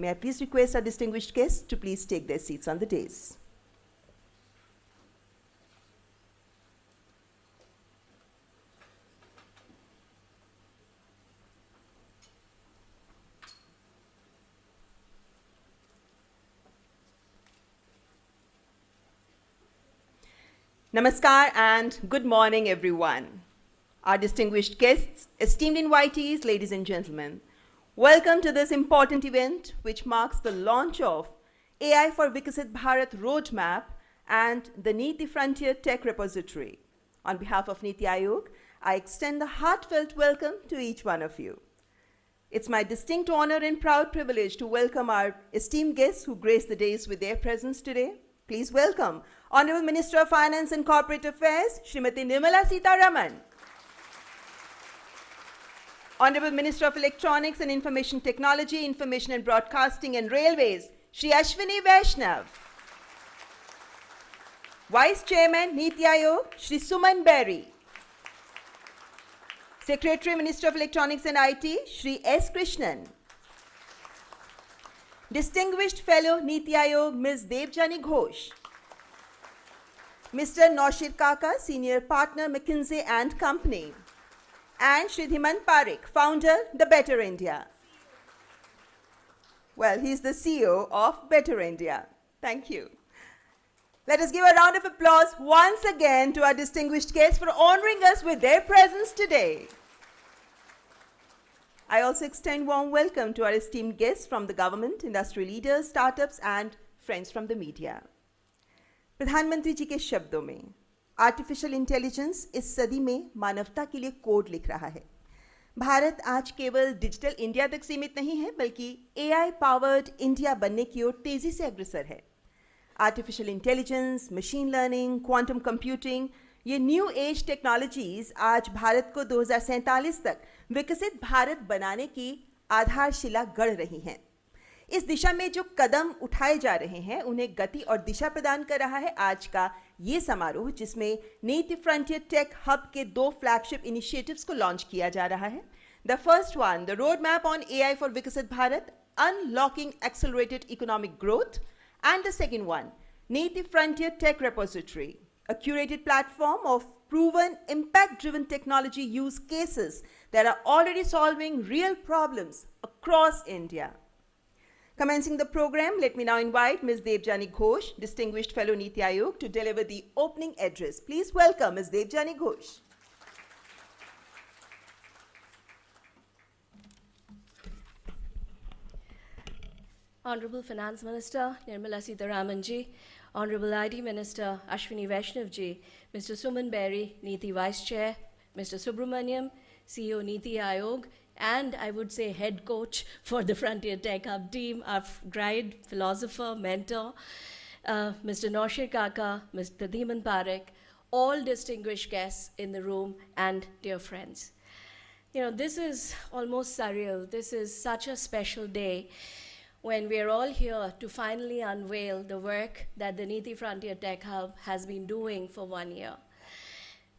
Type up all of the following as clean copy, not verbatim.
May I please request our distinguished guests to please take their seats on the dais. Namaskar and good morning, everyone. Our distinguished guests, esteemed invitees, ladies and gentlemen, welcome to this important event which marks the launch of AI for Viksit Bharat Roadmap and the NITI Frontier Tech Repository. On behalf of NITI Aayog, I extend a heartfelt welcome to each one of you. It's my distinct honor and proud privilege to welcome our esteemed guests who grace the dais with their presence today. Please welcome Honorable Minister of Finance and Corporate Affairs, Srimati Nirmala Sitharaman. Honorable Minister of Electronics and Information Technology, Information and Broadcasting and Railways, Shri Ashwini Vaishnaw. Vice Chairman, NITI Aayog, Shri Suman Bery. Secretary, Minister of Electronics and IT, Shri S. Krishnan. Distinguished Fellow, NITI Aayog, Ms. Debjani Ghosh. Mr. Naushir Kaka, Senior Partner, McKinsey and Company. And Shri Dhiman Parekh, Founder, The Better India. Well, he's the CEO of Better India. Thank you. Let us give a round of applause once again to our distinguished guests for honoring us with their presence today. I also extend warm welcome to our esteemed guests from the government, industry leaders, startups, and friends from the media. प्रधानमंत्री जी के शब्दों में artificial intelligence इस सदी में मानवता के लिए कोड लिख रहा है। भारत आज केवल डिजिटल इंडिया तक सीमित नहीं है, बल्कि एआई पावर्ड इंडिया बनने की ओर तेजी से अग्रसर है। Artificial intelligence, machine learning, quantum computing, ये न्यू एज टेक्नोलॉजीज आज भारत को 2047 तक विकसित भारत बनाने की आधारशिला गढ़ रही हैं। इस दिशा में जो कदम उठाए जा रहे हैं उन्हें गति और दिशा प्रदान कर रहा है आज का ये समारोह, जिसमें नीति फ्रंटियर टेक हब के 2 फ्लैगशिप इनिशिएटिव्स को लॉन्च किया जा रहा है। The first one, the road map on AI for Viksit Bharat, unlocking accelerated economic growth, and the second one, NITI frontier tech repository, a curated platform of proven impact-driven technology use cases that are already solving real problems across India. Commencing the program, let me now invite Ms. Debjani Ghosh, Distinguished Fellow NITI Aayog, to deliver the opening address. Please welcome Ms. Debjani Ghosh. Honorable Finance Minister Nirmala Sitharaman ji, Honorable IT Minister Ashwini Vaishnaw ji, Mr. Suman Bery, NITI Vice Chair, Mr. Subrahmanyam, CEO NITI Aayog, and I would say head coach for the Frontier Tech Hub team, our guide, philosopher, mentor, Mr. Naushir Kaka, Mr. Dhiman Parekh, all distinguished guests in the room, and dear friends. You know, this is almost surreal. This is such a special day when we are all here to finally unveil the work that the NITI Frontier Tech Hub has been doing for 1 year.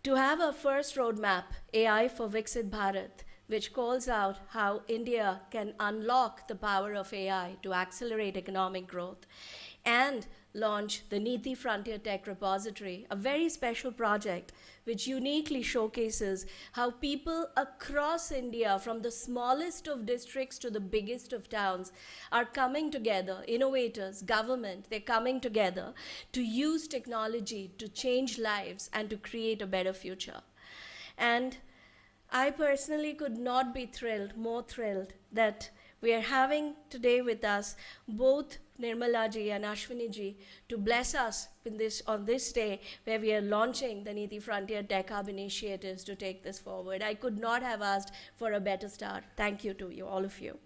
To have a first roadmap, AI for Viksit Bharat, which calls out how India can unlock the power of AI to accelerate economic growth, and launch the NITI Frontier Tech Repository, a very special project which uniquely showcases how people across India, from the smallest of districts to the biggest of towns, are coming together, innovators, government, they're coming together to use technology to change lives and to create a better future. And I personally could not be more thrilled that we are having today with us both Nirmala ji and Ashwini ji to bless us on this day where we are launching the NITI Frontier Tech Hub initiatives to take this forward. I could not have asked for a better start. Thank you to you, all of you.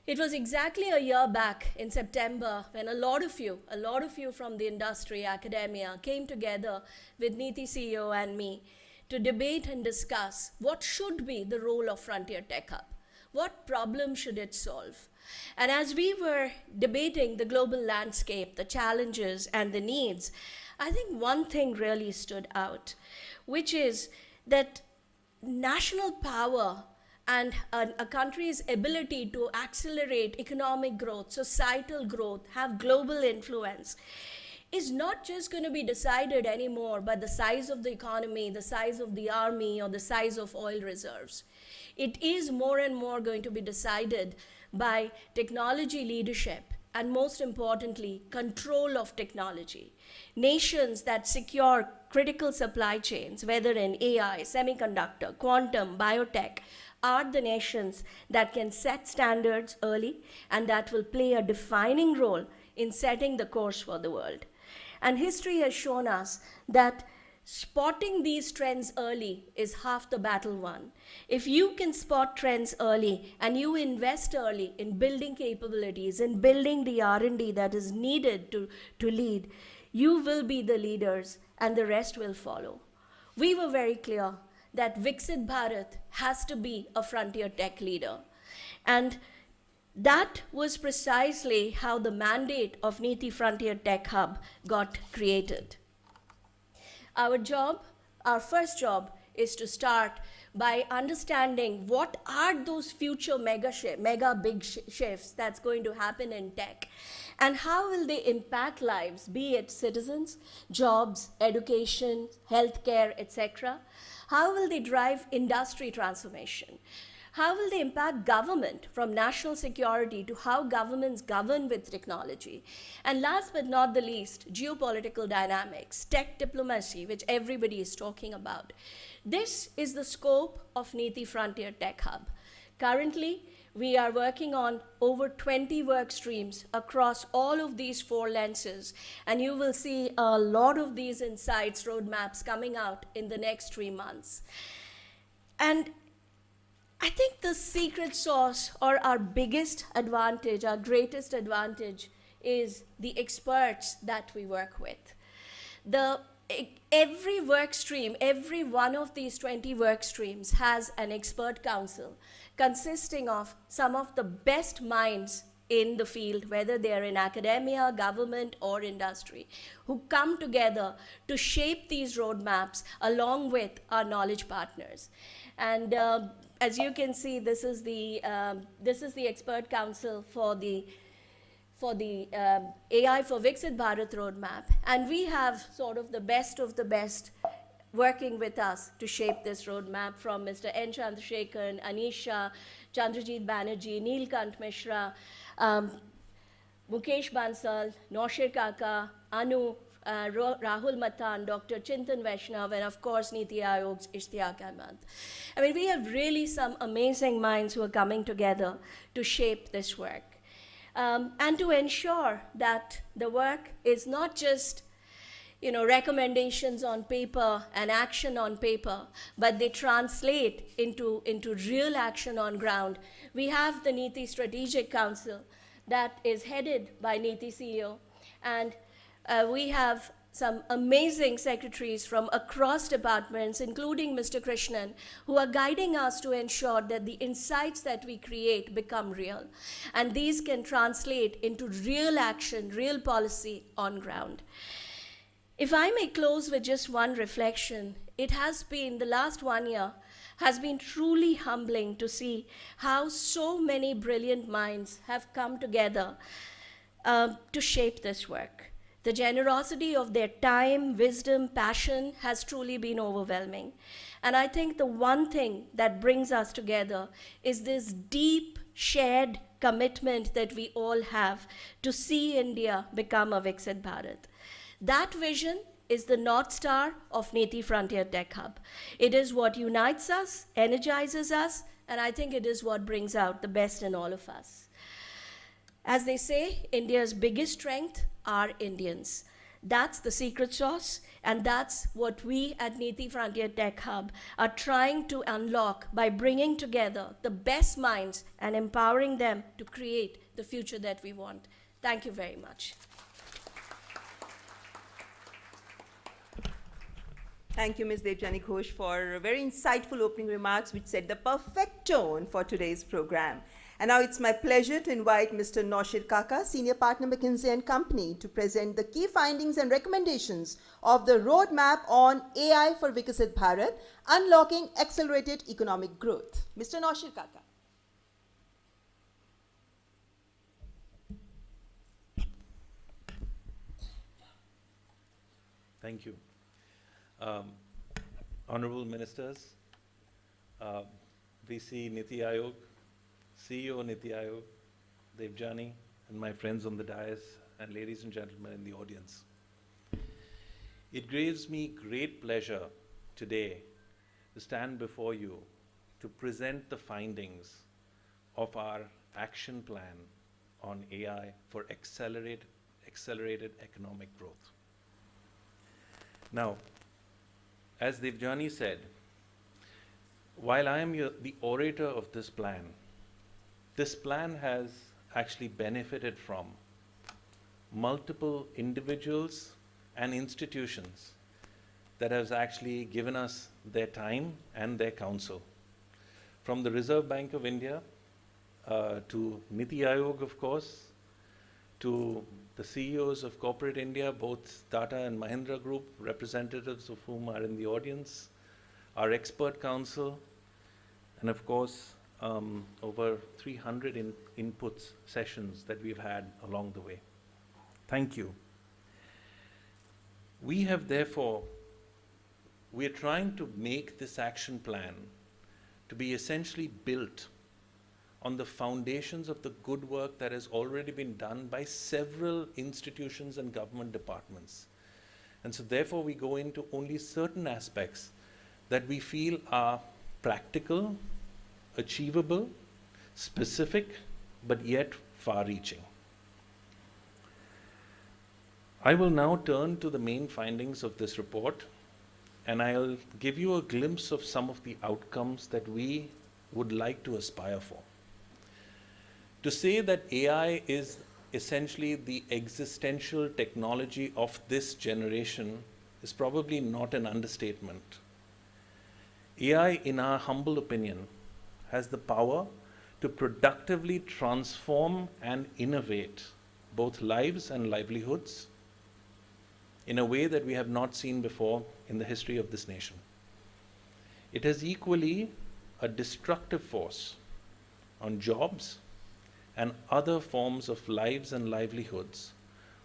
It was exactly a year back in September when a lot of you from the industry, academia, came together with NITI CEO and me to debate and discuss what should be the role of Frontier Tech Hub. What problem should it solve? And as we were debating the global landscape, the challenges and the needs, I think one thing really stood out, which is that national power and a country's ability to accelerate economic growth, societal growth, have global influence, is not just going to be decided anymore by the size of the economy, the size of the army, or the size of oil reserves. It is more and more going to be decided by technology leadership, and most importantly, control of technology. Nations that secure critical supply chains, whether in AI, semiconductor, quantum, biotech, are the nations that can set standards early and that will play a defining role in setting the course for the world. And history has shown us that spotting these trends early is half the battle won. If you can spot trends early and you invest early in building capabilities, in building the R&D that is needed to lead, you will be the leaders and the rest will follow. We were very clear that Viksit Bharat has to be a frontier tech leader. And that was precisely how the mandate of NITI Frontier Tech Hub got created. Our job, our first job, is to start by understanding what are those future mega big shifts that's going to happen in tech, and how will they impact lives, be it citizens, jobs, education, healthcare, etc. How will they drive industry transformation? How will they impact government, from national security to how governments govern with technology? And last but not the least, geopolitical dynamics, tech diplomacy, which everybody is talking about. This is the scope of NITI Frontier Tech Hub. Currently, we are working on over 20 work streams across all of these 4 lenses, and you will see a lot of these insights, roadmaps coming out in the next 3 months. And I think the secret sauce, or our biggest advantage, our greatest advantage, is the experts that we work with. Every work stream, every one of these 20 work streams has an expert council consisting of some of the best minds in the field, whether they are in academia, government, or industry, who come together to shape these roadmaps along with our knowledge partners. And as you can see, this is the expert council for the AI for Viksit Bharat roadmap, and we have sort of the best working with us to shape this roadmap, from Mr. N. Chandrasekharan, Anisha, Chandrajit Banerjee, Neelkant Mishra, Mukesh Bansal, Naushir Kaka, Anu, Rahul Matan, Dr. Chintan Vaishnaw, and of course NITI Aayog's Ishtiaq Ahmed. I mean, we have really some amazing minds who are coming together to shape this work. And to ensure that the work is not just recommendations on paper and action on paper, but they translate into real action on ground. We have the NITI Strategic Council that is headed by NITI CEO, and we have some amazing secretaries from across departments, including Mr. Krishnan, who are guiding us to ensure that the insights that we create become real. And these can translate into real action, real policy on ground. If I may close with just one reflection, it has been, the last 1 year, has been truly humbling to see how so many brilliant minds have come together to shape this work. The generosity of their time, wisdom, passion has truly been overwhelming. And I think the one thing that brings us together is this deep, shared commitment that we all have to see India become a Viksit Bharat. That vision is the North Star of NITI Frontier Tech Hub. It is what unites us, energizes us, and I think it is what brings out the best in all of us. As they say, India's biggest strength are Indians. That's the secret sauce, and that's what we at NITI Frontier Tech Hub are trying to unlock by bringing together the best minds and empowering them to create the future that we want. Thank you very much. Thank you, Ms. Debjani Ghosh, for very insightful opening remarks which set the perfect tone for today's program. And now it's my pleasure to invite Mr. Naushir Kaka, Senior Partner, McKinsey & Company, to present the key findings and recommendations of the roadmap on AI for Viksit Bharat, unlocking accelerated economic growth. Mr. Naushir Kaka. Thank you. Honorable Ministers, VC NITI Aayog, CEO NITI Aayog, Debjani, and my friends on the dais, and ladies and gentlemen in the audience. It gives me great pleasure today to stand before you to present the findings of our action plan on AI for accelerated economic growth. Now, as Debjani said, while I am the orator of this plan has actually benefited from multiple individuals and institutions that has actually given us their time and their counsel. From the Reserve Bank of India to NITI Aayog, of course, to the CEOs of corporate India, both Tata and Mahindra Group, representatives of whom are in the audience, our expert council, and of course, over 300 inputs sessions that we've had along the way. Thank you. We are trying to make this action plan to be essentially built on the foundations of the good work that has already been done by several institutions and government departments. And so therefore we go into only certain aspects that we feel are practical, achievable, specific, but yet far-reaching. I will now turn to the main findings of this report, and I'll give you a glimpse of some of the outcomes that we would like to aspire for. To say that AI is essentially the existential technology of this generation is probably not an understatement. AI, in our humble opinion, has the power to productively transform and innovate both lives and livelihoods in a way that we have not seen before in the history of this nation. It has equally a destructive force on jobs and other forms of lives and livelihoods,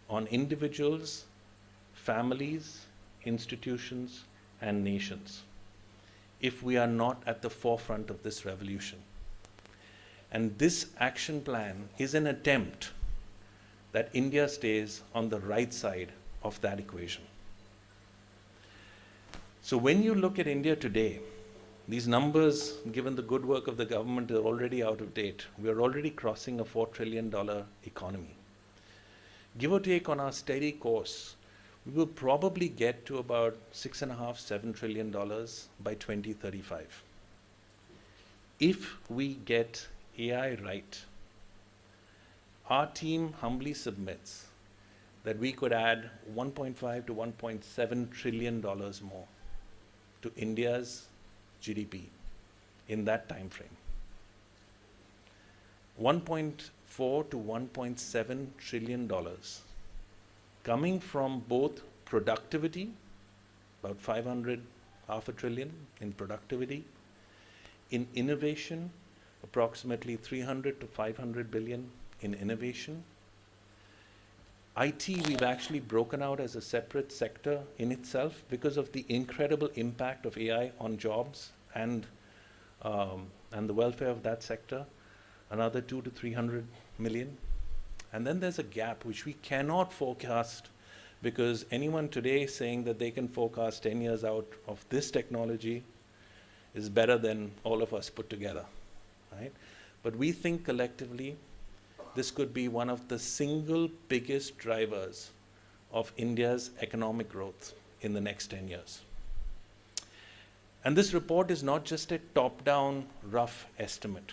on individuals, families, institutions, and nations, if we are not at the forefront of this revolution. And this action plan is an attempt that India stays on the right side of that equation. So when you look at India today, these numbers, given the good work of the government, are already out of date. We are already crossing a $4 trillion economy. Give or take on our steady course, we will probably get to about $6.5–7 trillion by 2035. If we get AI right, our team humbly submits that we could add $1.5 to $1.7 trillion more to India's GDP in that time frame. $1.4 to $1.7 trillion coming from both productivity, about half a trillion in productivity, in innovation, approximately 300 to 500 billion in innovation. IT, we've actually broken out as a separate sector in itself because of the incredible impact of AI on jobs and the welfare of that sector, another 200 to 300 million. And then there's a gap which we cannot forecast, because anyone today saying that they can forecast 10 years out of this technology is better than all of us put together, right? But we think collectively this could be one of the single biggest drivers of India's economic growth in the next 10 years. And this report is not just a top-down rough estimate.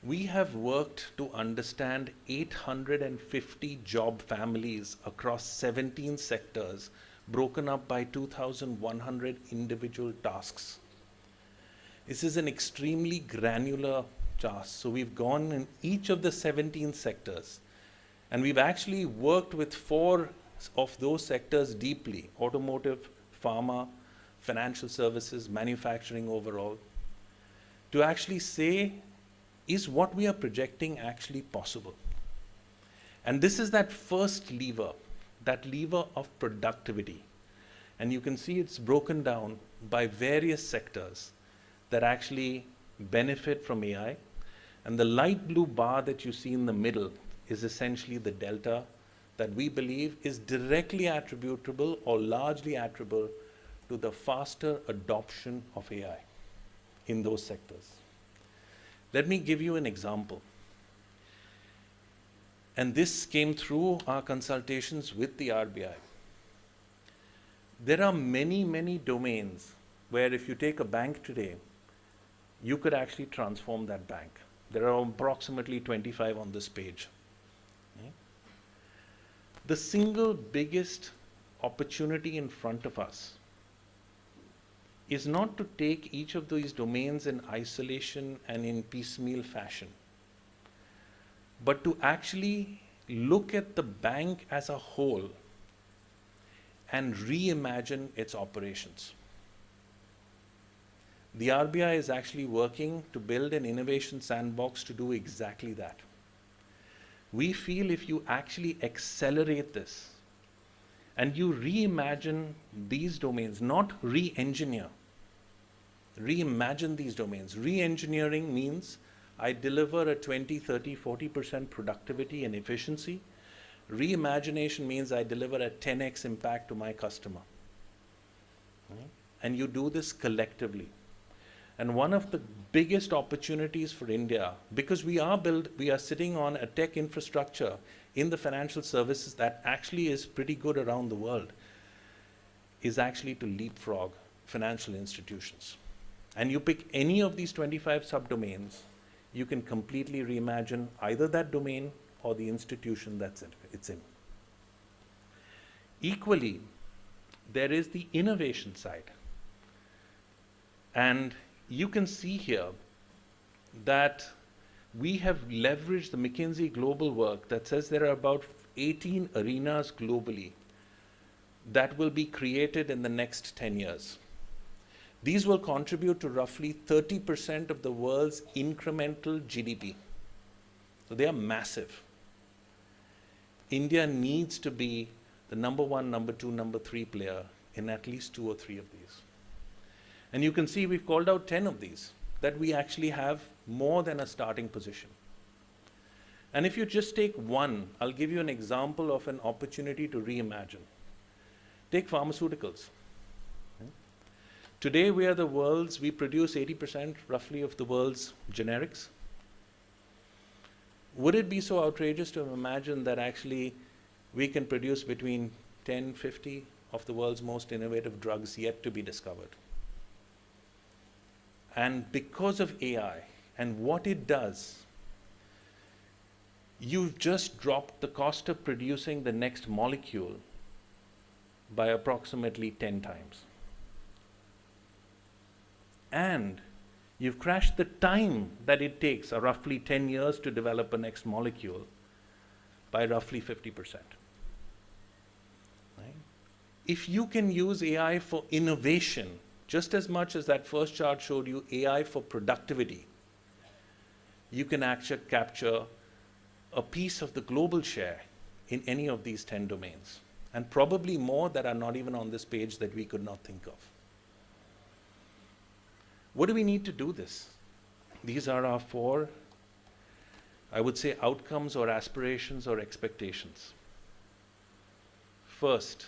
We have worked to understand 850 job families across 17 sectors, broken up by 2,100 individual tasks. This is an extremely granular charts. So we've gone in each of the 17 sectors, and we've actually worked with 4 of those sectors deeply: automotive, pharma, financial services, manufacturing overall, to actually say, is what we are projecting actually possible? And this is that first lever, that lever of productivity. And you can see it's broken down by various sectors that actually benefit from AI. And the light blue bar that you see in the middle is essentially the delta that we believe is directly attributable or largely attributable to the faster adoption of AI in those sectors. Let me give you an example. And this came through our consultations with the RBI. There are many, many domains where if you take a bank today, you could actually transform that bank. There are approximately 25 on this page. Okay? The single biggest opportunity in front of us is not to take each of these domains in isolation and in piecemeal fashion, but to actually look at the bank as a whole and reimagine its operations. The RBI is actually working to build an innovation sandbox to do exactly that. We feel if you actually accelerate this and you reimagine these domains, not re-engineer, reimagine these domains. Re-engineering means I deliver a 20, 30, 40% productivity and efficiency. Reimagination means I deliver a 10x impact to my customer. Right? And you do this collectively. And one of the biggest opportunities for India, because we are sitting on a tech infrastructure in the financial services that actually is pretty good around the world, is actually to leapfrog financial institutions. And you pick any of these 25 subdomains, you can completely reimagine either that domain or the institution it's in. Equally, there is the innovation side. And you can see here that we have leveraged the McKinsey global work that says there are about 18 arenas globally that will be created in the next 10 years. These will contribute to roughly 30% of the world's incremental GDP. So they are massive. India needs to be the number 1, number 2, number 3 player in at least 2 or 3 of these. And you can see we've called out 10 of these, that we actually have more than a starting position. And if you just take one, I'll give you an example of an opportunity to reimagine. Take pharmaceuticals. Today we produce 80% roughly of the world's generics. Would it be so outrageous to imagine that actually we can produce between 10, 50 of the world's most innovative drugs yet to be discovered? And because of AI and what it does, you've just dropped the cost of producing the next molecule by approximately 10 times. And you've crashed the time that it takes, roughly 10 years to develop a next molecule, by roughly 50%. Right? If you can use AI for innovation, just as much as that first chart showed you AI for productivity, you can actually capture a piece of the global share in any of these 10 domains, and probably more that are not even on this page that we could not think of. What do we need to do this? These are our 4, I would say, outcomes or aspirations or expectations. First,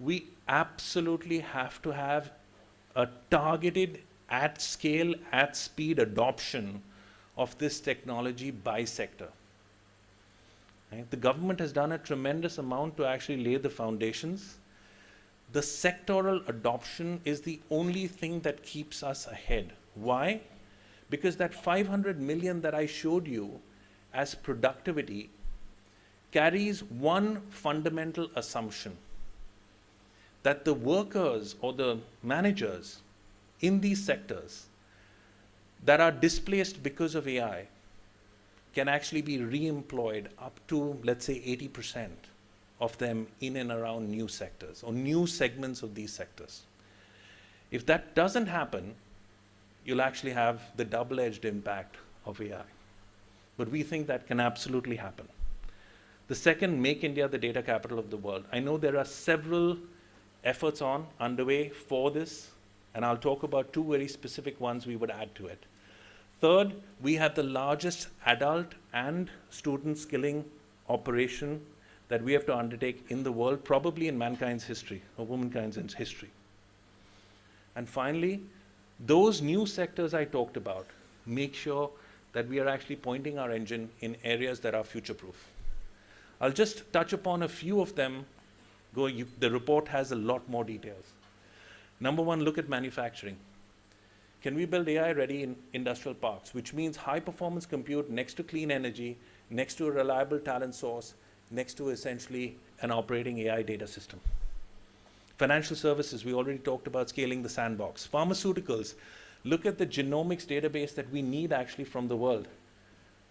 we absolutely have to have a targeted, at scale, at speed adoption of this technology by sector. Right? The government has done a tremendous amount to actually lay the foundations. The sectoral adoption is the only thing that keeps us ahead. Why? Because that 500 million that I showed you as productivity carries one fundamental assumption, that the workers or the managers in these sectors that are displaced because of AI can actually be re-employed up to, let's say, 80% of them in and around new sectors or new segments of these sectors. If that doesn't happen, you'll actually have the double-edged impact of AI. But we think that can absolutely happen. The second, make India the data capital of the world. I know there are several efforts underway for this, and I'll talk about two very specific ones we would add to it. Third, we have the largest adult and student skilling operation that we have to undertake in the world, probably in mankind's history, or womankind's history. And finally, those new sectors I talked about, make sure that we are actually pointing our engine in areas that are future-proof. I'll just touch upon a few of them. The report has a lot more details. Number one, look at manufacturing. Can we build AI-ready in industrial parks, which means high-performance compute next to clean energy, next to a reliable talent source, next to essentially an operating AI data system? Financial services, we already talked about scaling the sandbox. Pharmaceuticals, look at the genomics database that we need actually from the world.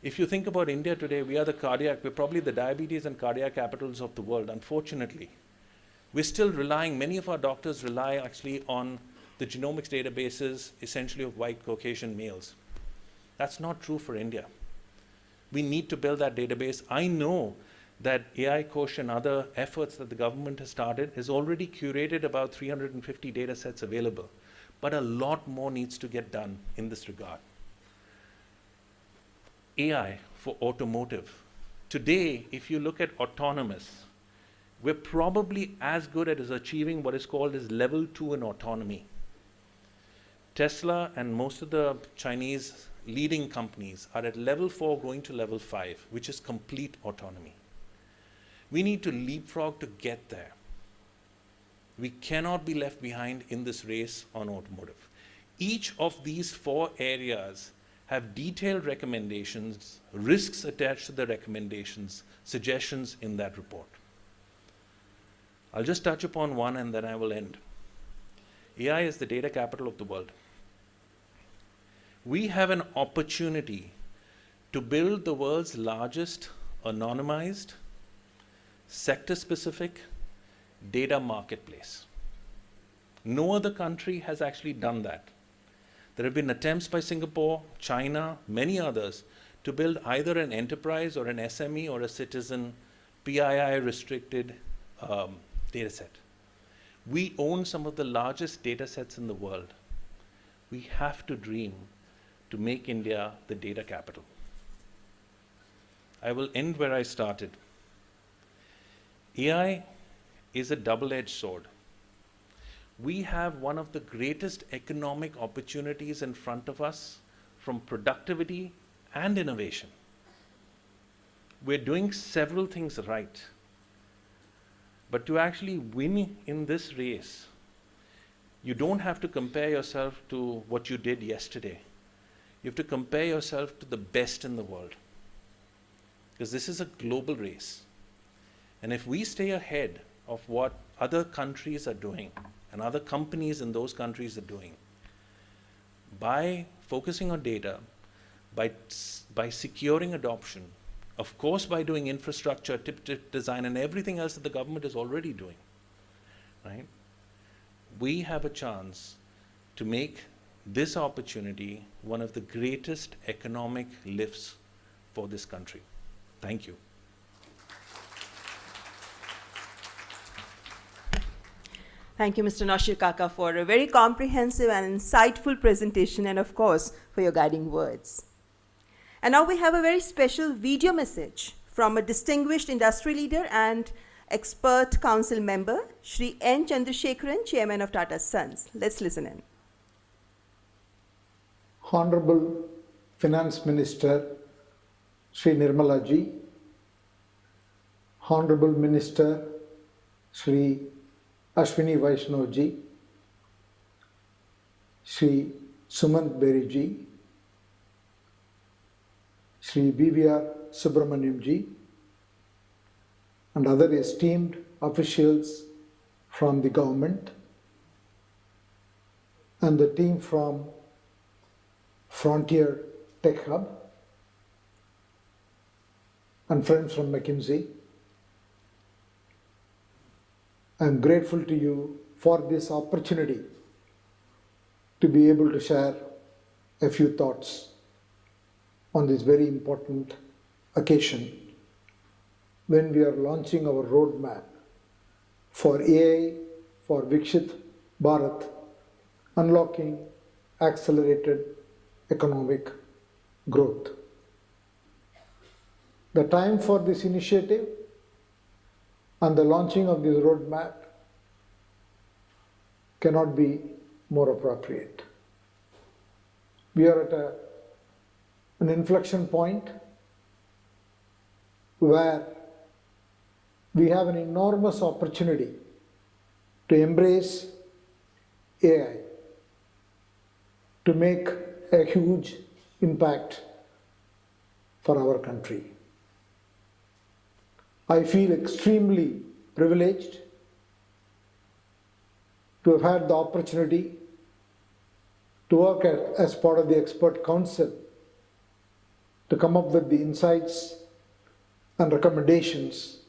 If you think about India today, we're probably the diabetes and cardiac capitals of the world, unfortunately. We're still relying, many of our doctors rely actually on the genomics databases, essentially of white Caucasian males. That's not true for India. We need to build that database. I know that AI Ghosh and other efforts that the government has started has already curated about 350 data sets available, but a lot more needs to get done in this regard. AI for automotive. Today, if you look at autonomous, we're probably as good at achieving what is called as level 2 in autonomy. Tesla and most of the Chinese leading companies are at level 4 going to level 5, which is complete autonomy. We need to leapfrog to get there. We cannot be left behind in this race on automotive. Each of these 4 areas have detailed recommendations, risks attached to the recommendations, suggestions in that report. I'll just touch upon one and then I will end. AI is the data capital of the world. We have an opportunity to build the world's largest anonymized, sector-specific data marketplace. No other country has actually done that. There have been attempts by Singapore, China, many others to build either an enterprise or an SME or a citizen PII restricted data set. We own some of the largest data sets in the world. We have to dream to make India the data capital. I will end where I started. AI is a double-edged sword. We have one of the greatest economic opportunities in front of us from productivity and innovation. We're doing several things right. But to actually win in this race, you don't have to compare yourself to what you did yesterday. You have to compare yourself to the best in the world. Because this is a global race. And if we stay ahead of what other countries are doing and other companies in those countries are doing, by focusing on data, by securing adoption, of course by doing infrastructure, tip design, and everything else that the government is already doing, right? We have a chance to make this opportunity one of the greatest economic lifts for this country. Thank you. Thank you, Mr. Naushir Kaka, for a very comprehensive and insightful presentation and, of course, for your guiding words. And now we have a very special video message from a distinguished industry leader and expert council member, Shri N. Chandrasekharan, Chairman of Tata Sons. Let's listen in. Honorable Finance Minister Shri Nirmala ji, Honorable Minister Shri Ashwini Vaishnaw ji, Shri Suman Bery ji, Shri Subrahmanyam ji, and other esteemed officials from the government and the team from Frontier Tech Hub, and friends from McKinsey. I am grateful to you for this opportunity to be able to share a few thoughts on this very important occasion when we are launching our roadmap for AI for Viksit Bharat, unlocking accelerated economic growth. The time for this initiative and the launching of this roadmap cannot be more appropriate. We are at an inflection point where we have an enormous opportunity to embrace AI, to make a huge impact for our country. I feel extremely privileged to have had the opportunity to work as part of the expert council to come up with the insights and recommendations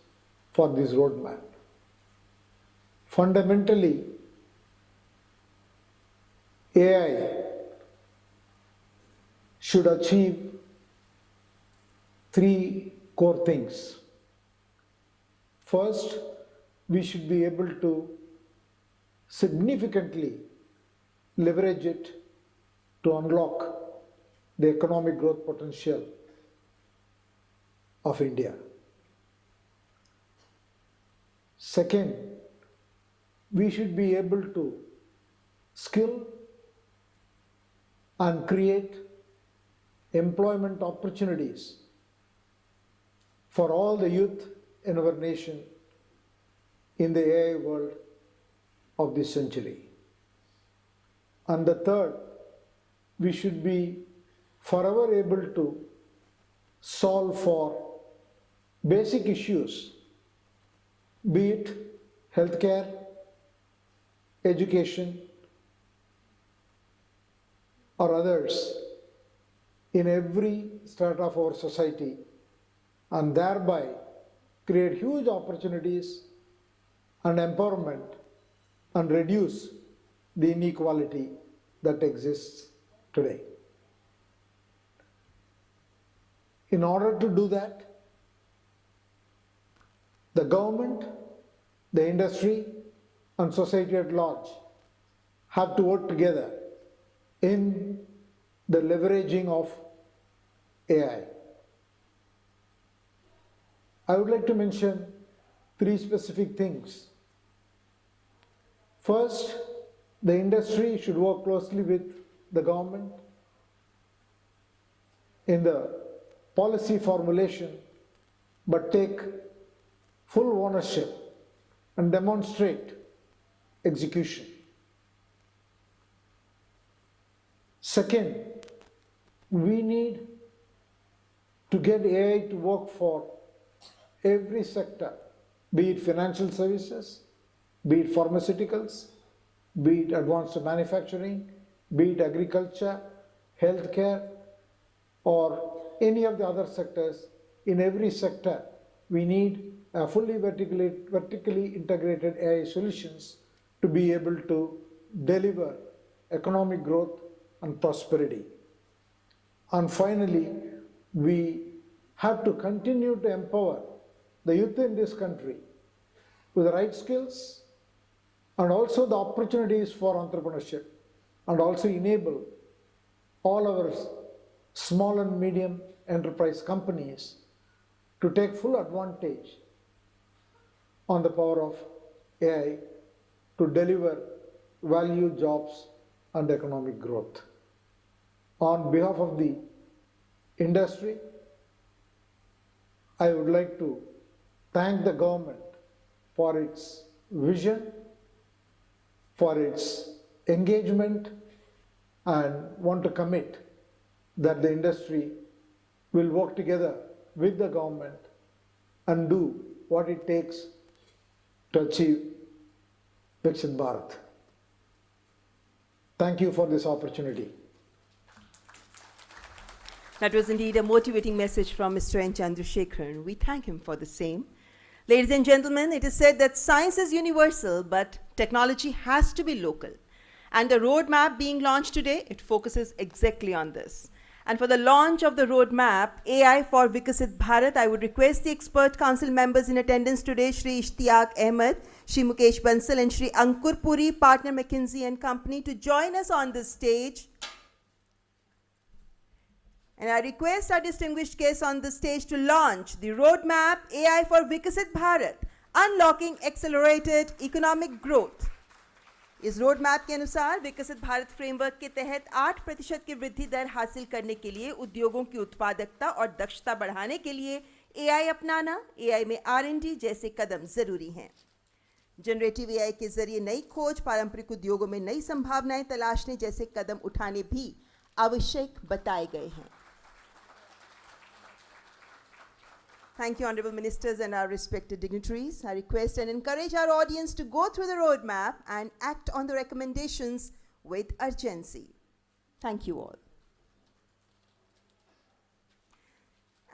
for this roadmap. Fundamentally, AI should achieve three core things. First, we should be able to significantly leverage it to unlock the economic growth potential of India. Second, we should be able to skill and create employment opportunities for all the youth in our nation in the AI world of this century. And the third, we should be forever able to solve for basic issues, be it healthcare, education, or others in every strata of our society, and thereby create huge opportunities and empowerment and reduce the inequality that exists today. In order to do that, the government, the industry, and society at large have to work together in the leveraging of AI. I would like to mention three specific things. First, the industry should work closely with the government in the policy formulation, but take full ownership and demonstrate execution. Second, we need to get AI to work for every sector, be it financial services, be it pharmaceuticals, be it advanced manufacturing, be it agriculture, healthcare, or any of the other sectors. In every sector, we need a fully vertically integrated AI solutions to be able to deliver economic growth and prosperity. And finally, we have to continue to empower the youth in this country with the right skills and also the opportunities for entrepreneurship, and also enable all our small and medium enterprise companies to take full advantage on the power of AI to deliver value, jobs, and economic growth. On behalf of the industry, I would like to thank the government for its vision, for its engagement, and want to commit that the industry will work together with the government and do what it takes to achieve Viksit Bharat. Thank you for this opportunity. That was indeed a motivating message from Mr. N. Chandrasekharan. We thank him for the same. Ladies and gentlemen, it is said that science is universal, but technology has to be local. And the roadmap being launched today, it focuses exactly on this. And for the launch of the roadmap, AI for Viksit Bharat, I would request the expert council members in attendance today, Shri Ishtiaq Ahmed, Shri Mukesh Bansal, and Shri Ankur Puri, partner McKinsey and Company, to join us on this stage. And I request our distinguished guests on the stage to launch the roadmap AI for Viksit Bharat, unlocking accelerated economic growth. इस road map के अनुसार विकसित Bharat framework के तहत 8% की वृद्धि दर हासिल करने के लिए उद्योगों की उत्पादकता और दक्षता बढ़ाने के लिए एआई अपनाना, एआई में R&D जैसे कदम जरूरी हैं। जनरेटिव एआई के जरिए नई खोज, पारंपरिक उद्योगों में नई संभावनाएं तलाशने जैसे कदम उठाने भी आवश्यक बताए गए हैं। Thank you, Honorable Ministers and our respected dignitaries. I request and encourage our audience to go through the roadmap and act on the recommendations with urgency. Thank you all.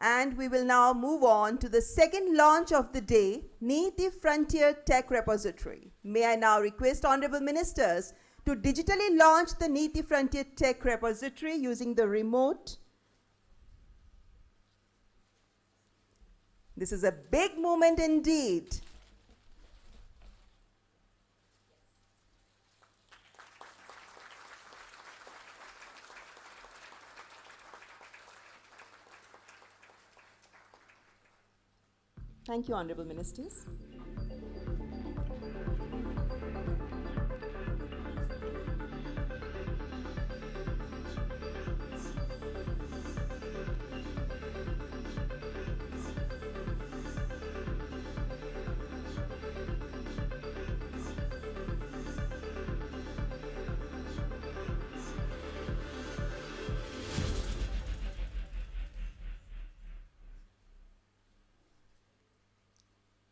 And we will now move on to the second launch of the day, NITI Frontier Tech Repository. May I now request Honorable Ministers to digitally launch the NITI Frontier Tech Repository using the remote. This is a big moment indeed. Thank you, Honorable Ministers.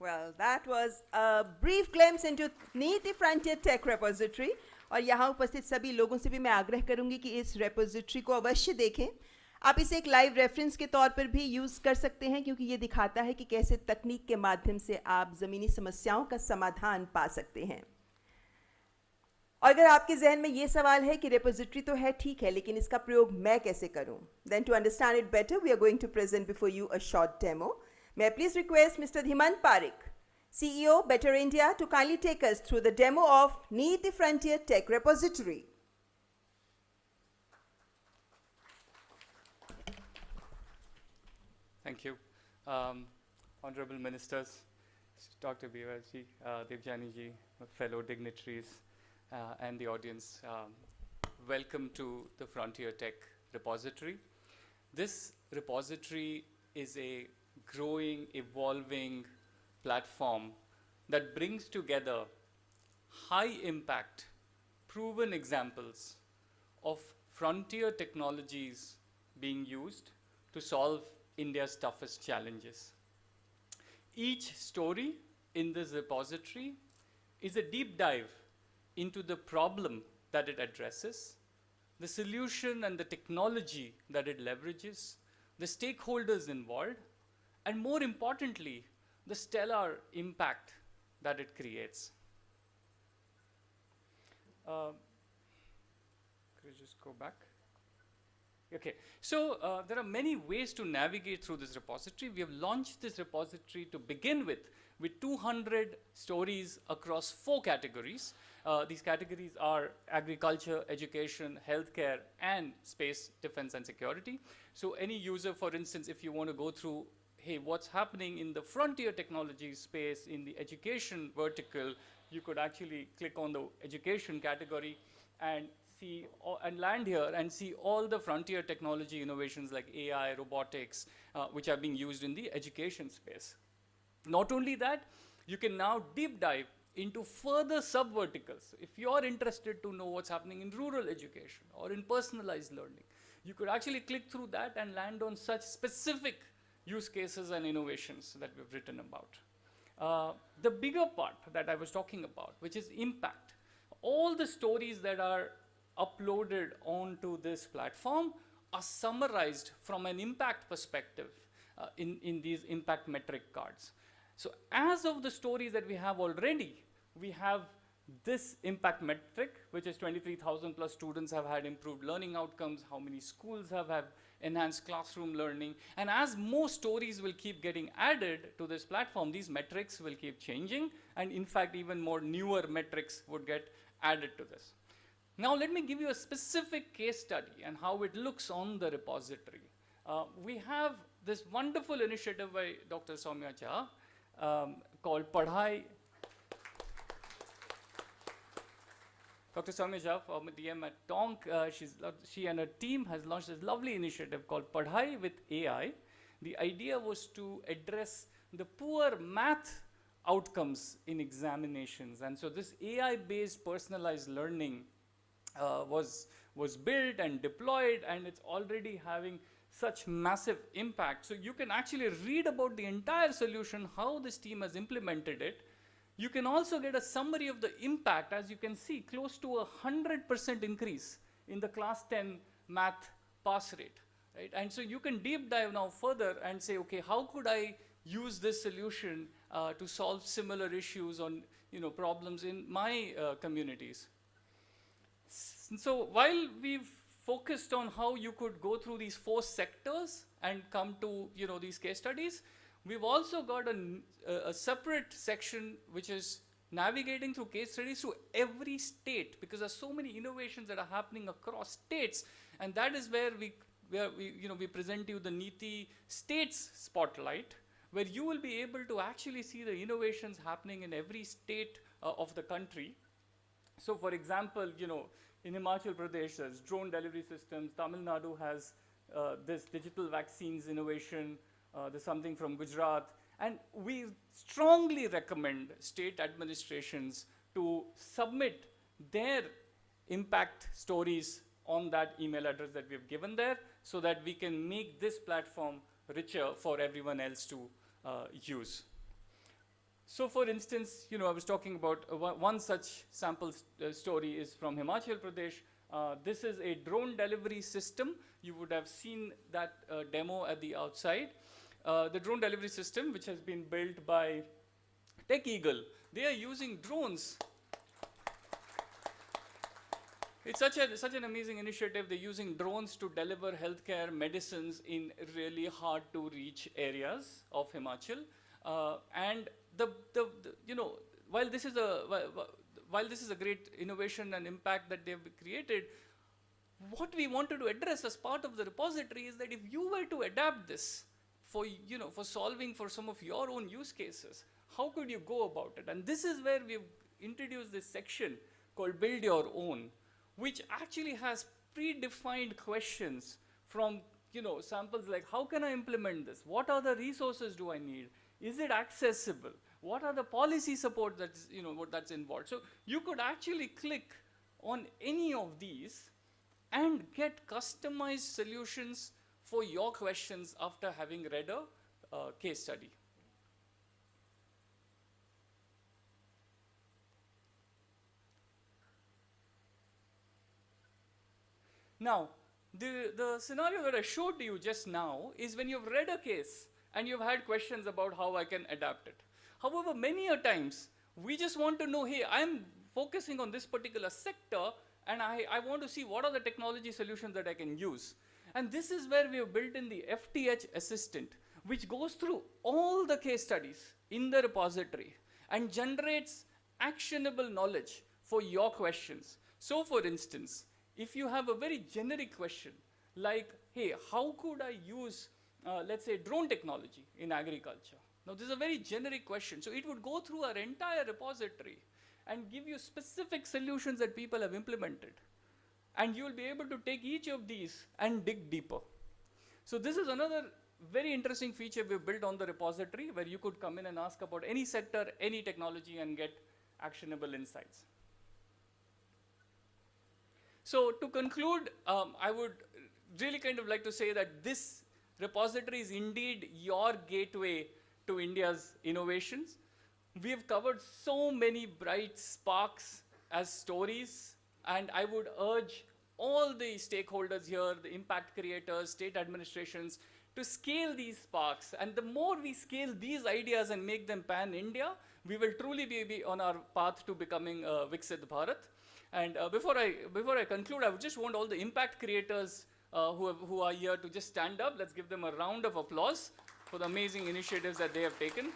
Well, that was a brief glimpse into NITI Frontier Tech Repository. और यहाँ उपस्थित सभी लोगों से भी मैं आग्रह करूंगी कि इस रेपोजिटरी को अवश्य देखें। आप इसे एक लाइव रेफरेंस के तौर पर भी यूज़ कर सकते हैं, क्योंकि ये दिखाता है कि कैसे तकनीक के माध्यम से आप ज़मीनी समस्याओं का समाधान पा सकते हैं। और अगर आपके जहन में ये सवाल है कि रेपोजिटरी तो है ठीक है, लेकिन इसका प्रयोग मैं कैसे करूं? Then to understand it better, we are going to present before you a short demo. May I please request Mr. Dhimant Parekh, CEO, Better India, to kindly take us through the demo of NITI Frontier Tech Repository. Thank you. Honorable Ministers, Dr. Bery, Debjani ji, fellow dignitaries, and the audience, welcome to the Frontier Tech Repository. This repository is a growing, evolving platform that brings together high-impact, proven examples of frontier technologies being used to solve India's toughest challenges. Each story in this repository is a deep dive into the problem that it addresses, the solution and the technology that it leverages, the stakeholders involved, and more importantly, the stellar impact that it creates. Could you just go back? Okay, so there are many ways to navigate through this repository. We have launched this repository to begin with 200 stories across 4 categories. These categories are agriculture, education, healthcare, and space, defense, and security. So any user, for instance, if you want to go through, hey, what's happening in the frontier technology space, in the education vertical, you could actually click on the education category and see and land here and see all the frontier technology innovations like AI, robotics, which are being used in the education space. Not only that, you can now deep dive into further sub-verticals. If you're interested to know what's happening in rural education or in personalized learning, you could actually click through that and land on such specific use cases and innovations that we've written about. The bigger part that I was talking about, which is impact, all the stories that are uploaded onto this platform are summarized from an impact perspective in these impact metric cards. So as of the stories that we have already, we have this impact metric, which is 23,000 plus students have had improved learning outcomes, how many schools have enhanced classroom learning. And as more stories will keep getting added to this platform, these metrics will keep changing. And in fact, even more newer metrics would get added to this. Now let me give you a specific case study and how it looks on the repository. We have this wonderful initiative by Dr. Soumya Jha called Padhai. Dr. Soumya Jha, former DM at Tonk, she and her team has launched this lovely initiative called Padhai with AI. The idea was to address the poor math outcomes in examinations. And so this AI-based personalized learning was built and deployed, and it's already having such massive impact. So you can actually read about the entire solution, how this team has implemented it. You can also get a summary of the impact. As you can see, close to 100% increase in the class 10 math pass rate, right? And so you can deep dive now further and say, okay, how could I use this solution to solve similar issues on problems in my communities? So while we've focused on how you could go through these 4 sectors and come to these case studies, we've also got a separate section which is navigating through case studies through every state, because there's so many innovations that are happening across states, and that is where we present you the NITI States Spotlight, where you will be able to actually see the innovations happening in every state of the country. So for example, in Himachal Pradesh, there's drone delivery systems. Tamil Nadu has this digital vaccines innovation. There's something from Gujarat. And we strongly recommend state administrations to submit their impact stories on that email address that we've given there, so that we can make this platform richer for everyone else to use. So for instance, I was talking about one such sample story is from Himachal Pradesh. This is a drone delivery system. You would have seen that demo at the outside. The drone delivery system, which has been built by Tech Eagle, they are using drones. It's such an amazing initiative. They're using drones to deliver healthcare medicines in really hard to reach areas of Himachal. And while this is a great innovation and impact that they've created, what we wanted to address as part of the repository is that if you were to adapt this for solving for some of your own use cases, how could you go about it? And this is where we've introduced this section called Build Your Own, which actually has predefined questions from samples like, how can I implement this? What are the resources do I need? Is it accessible? What are the policy support that's involved? So you could actually click on any of these and get customized solutions for your questions after having read a case study. Now, the scenario that I showed you just now is when you've read a case and you've had questions about how I can adapt it. However, many a times, we just want to know, hey, I'm focusing on this particular sector, and I want to see what are the technology solutions that I can use. And this is where we have built in the FTH Assistant, which goes through all the case studies in the repository and generates actionable knowledge for your questions. So for instance, if you have a very generic question, like, hey, how could I use, let's say, drone technology in agriculture? Now, this is a very generic question. So it would go through our entire repository and give you specific solutions that people have implemented. And you will be able to take each of these and dig deeper. So this is another very interesting feature we've built on the repository, where you could come in and ask about any sector, any technology, and get actionable insights. So to conclude, I would really kind of like to say that this repository is indeed your gateway to India's innovations. We have covered so many bright sparks as stories, and I would urge all the stakeholders here, the impact creators, state administrations, to scale these sparks. And the more we scale these ideas and make them pan-India, we will truly be on our path to becoming Viksit Bharat. And before I conclude, I would just want all the impact creators who are here to just stand up. Let's give them a round of applause for the amazing initiatives that they have taken.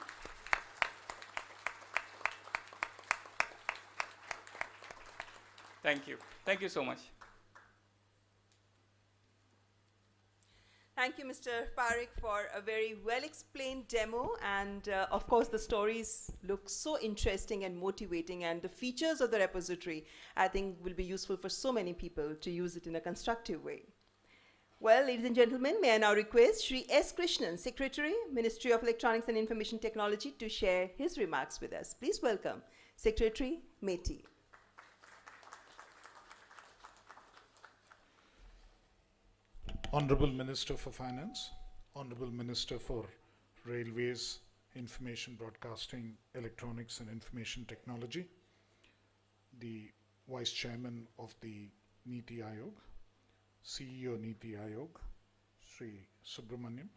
Thank you. Thank you so much. Thank you, Mr. Parekh, for a very well-explained demo. And of course, the stories look so interesting and motivating. And the features of the repository, I think, will be useful for so many people to use it in a constructive way. Well, ladies and gentlemen, may I now request Shri S. Krishnan, Secretary, Ministry of Electronics and Information Technology, to share his remarks with us. Please welcome Secretary Meti. Honorable Minister for Finance, Honorable Minister for Railways, Information Broadcasting, Electronics and Information Technology, the Vice Chairman of the NITI Aayog, CEO NITI Aayog, Shri Subrahmanyam,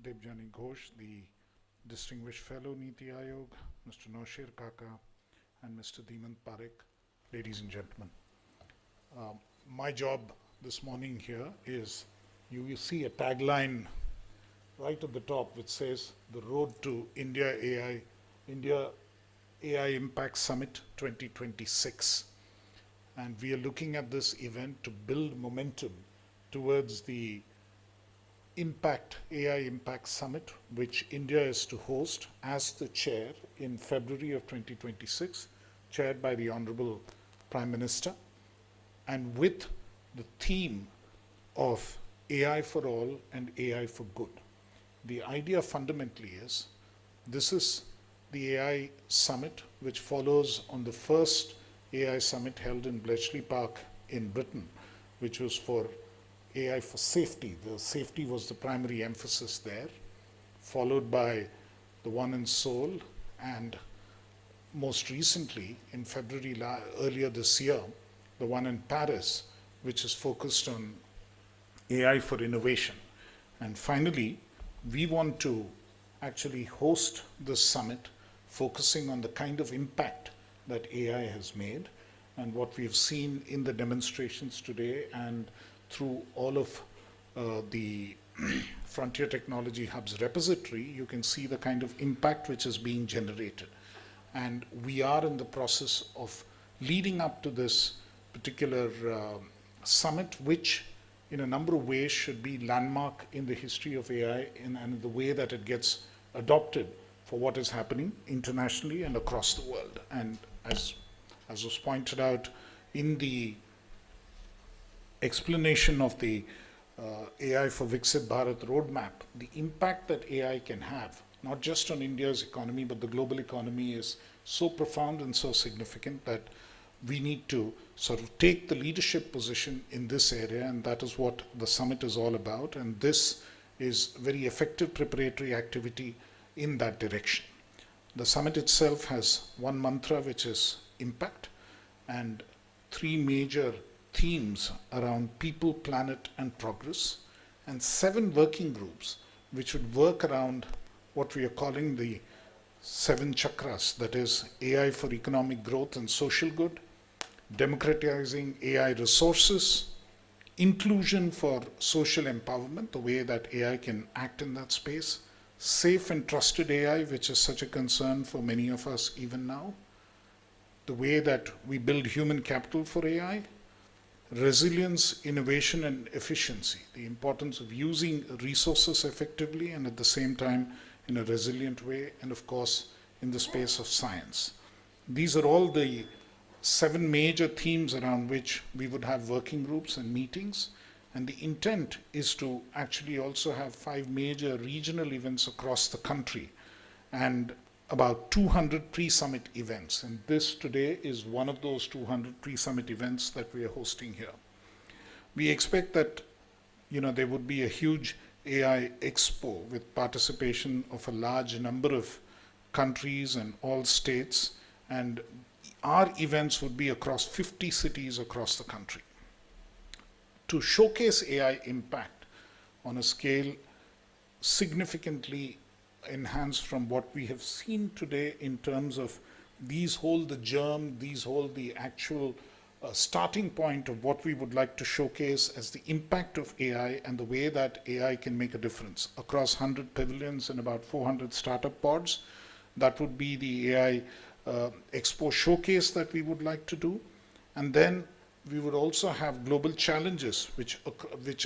Debjani Ghosh, the Distinguished Fellow NITI Aayog, Mr. Noshir Kaka, and Mr. Dimant Parekh, ladies and gentlemen. My job this morning here is, you see a tagline right at the top which says, "The Road to India AI Impact Summit 2026." And we are looking at this event to build momentum towards the AI Impact Summit, which India is to host as the chair in February of 2026, chaired by the Honorable Prime Minister, and with the theme of AI for all and AI for good. The idea fundamentally is, this is the AI summit, which follows on the first AI summit held in Bletchley Park in Britain, which was for AI for safety. The safety was the primary emphasis there, followed by the one in Seoul, and most recently in February earlier this year, the one in Paris, which is focused on AI for innovation. And finally, we want to actually host this summit focusing on the kind of impact that AI has made, and what we've seen in the demonstrations today and through all of the Frontier Technology Hub's repository, you can see the kind of impact which is being generated. And we are in the process of leading up to this particular summit, which in a number of ways should be landmark in the history of AI and the way that it gets adopted for what is happening internationally and across the world. And as was pointed out in the explanation of the AI for Viksit Bharat roadmap, the impact that AI can have, not just on India's economy, but the global economy, is so profound and so significant that we need to sort of take the leadership position in this area, and that is what the summit is all about. And this is very effective preparatory activity in that direction. The summit itself has one mantra, which is impact, and three major themes around people, planet, and progress, and 7 working groups which would work around what we are calling the 7 chakras, that is AI for economic growth and social good, democratizing AI resources, inclusion for social empowerment, the way that AI can act in that space, safe and trusted AI, which is such a concern for many of us even now, the way that we build human capital for AI, resilience, innovation, and efficiency, the importance of using resources effectively and at the same time in a resilient way, and of course in the space of science. These are all the 7 major themes around which we would have working groups and meetings, and the intent is to actually also have 5 major regional events across the country and about 200 pre-summit events, and this today is one of those 200 pre-summit events that we are hosting here. We expect that there would be a huge AI expo with participation of a large number of countries and all states, and our events would be across 50 cities across the country to showcase AI impact on a scale significantly enhanced from what we have seen today in terms of these hold the germ, these hold the actual starting point of what we would like to showcase as the impact of AI and the way that AI can make a difference across 100 pavilions and about 400 startup pods. That would be the AI Expo showcase that we would like to do. And then we would also have global challenges which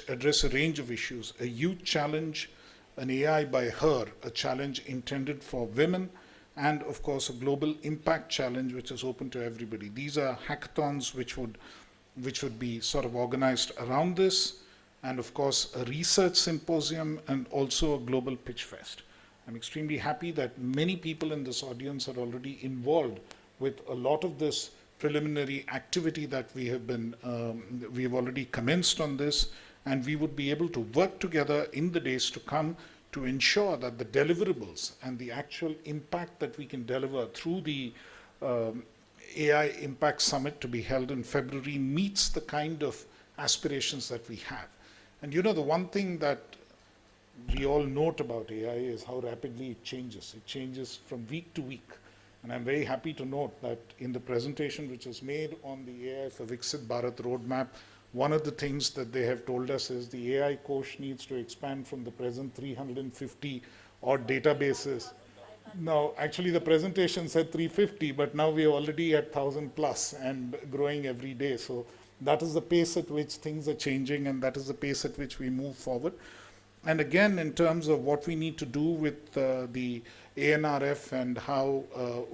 address a range of issues. A youth challenge, an AI by her, a challenge intended for women, and of course a global impact challenge which is open to everybody. These are hackathons which would be sort of organized around this, and of course a research symposium and also a global pitch fest. I'm extremely happy that many people in this audience are already involved with a lot of this preliminary activity that we have already commenced on this, and we would be able to work together in the days to come to ensure that the deliverables and the actual impact that we can deliver through the AI Impact Summit to be held in February meets the kind of aspirations that we have. And you know, the one thing that we all note about AI is how rapidly it changes. It changes from week to week. And I'm very happy to note that in the presentation which is made on the AI for Viksit Bharat roadmap, one of the things that they have told us is the AI Ghosh needs to expand from the present 350 odd databases. Now, actually the presentation said 350, but now we are already at 1,000 plus and growing every day. So that is the pace at which things are changing, and that is the pace at which we move forward. And again, in terms of what we need to do with the ANRF and how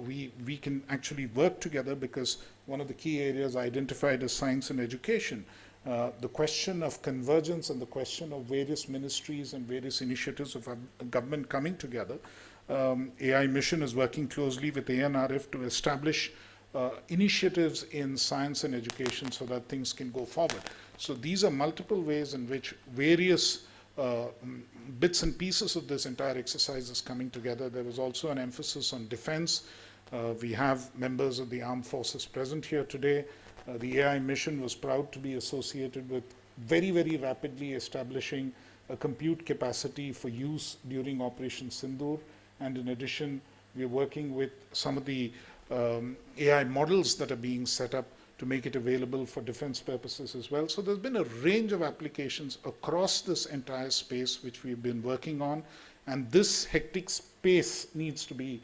we can actually work together, because one of the key areas identified as science and education, the question of convergence and the question of various ministries and various initiatives of our government coming together. AI Mission is working closely with ANRF to establish initiatives in science and education so that things can go forward. So these are multiple ways in which various bits and pieces of this entire exercise is coming together. There was also an emphasis on defense. We have members of the armed forces present here today. The AI Mission was proud to be associated with very, very rapidly establishing a compute capacity for use during Operation Sindoor. And in addition, we are working with some of the AI models that are being set up to make it available for defense purposes as well. So there's been a range of applications across this entire space which we've been working on, and this hectic space needs to be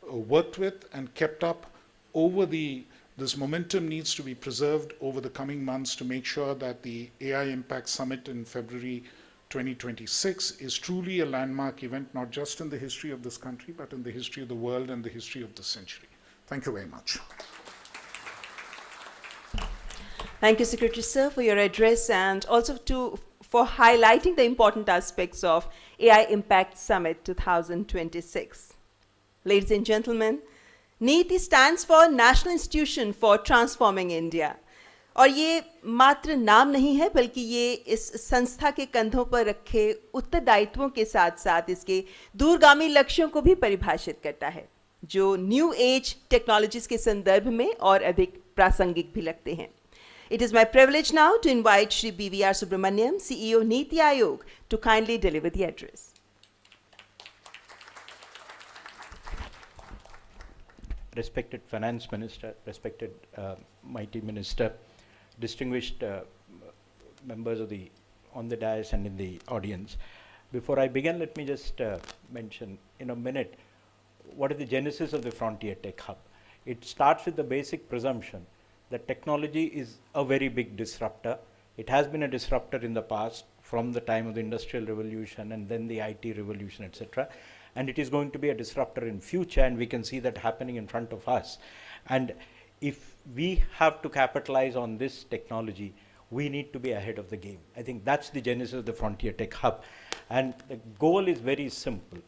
worked with and kept up over this momentum needs to be preserved over the coming months to make sure that the AI Impact Summit in February 2026 is truly a landmark event, not just in the history of this country, but in the history of the world and the history of the century. Thank you very much. Thank you, Secretary Sir, for your address, and also for highlighting the important aspects of AI Impact Summit 2026. Ladies and gentlemen, NITI stands for National Institution for Transforming India. और ये मात्र नाम नहीं है, बल्कि ये इस संस्था के कंधों पर रखे उत्तरदायित्वों के साथ साथ इसके दूरगामी लक्ष्यों को भी परिभाषित करता है, जो न्यू एज टेक्नोलॉजीज के संदर्भ में और अधिक प्रासंगिक भी लगते हैं. It is my privilege now to invite Shri B.V.R. Subrahmanyam, CEO NITI Aayog, to kindly deliver the address. Respected Finance Minister, respected Mighty Minister, distinguished members of on the dais and in the audience. Before I begin, let me just mention in a minute what is the genesis of the Frontier Tech Hub. It starts with the basic presumption that technology is a very big disruptor. It has been a disruptor in the past from the time of the Industrial Revolution and then the IT revolution, etc. And it is going to be a disruptor in future, and we can see that happening in front of us. And if we have to capitalize on this technology, we need to be ahead of the game. I think that's the genesis of the Frontier Tech Hub. And the goal is very simple.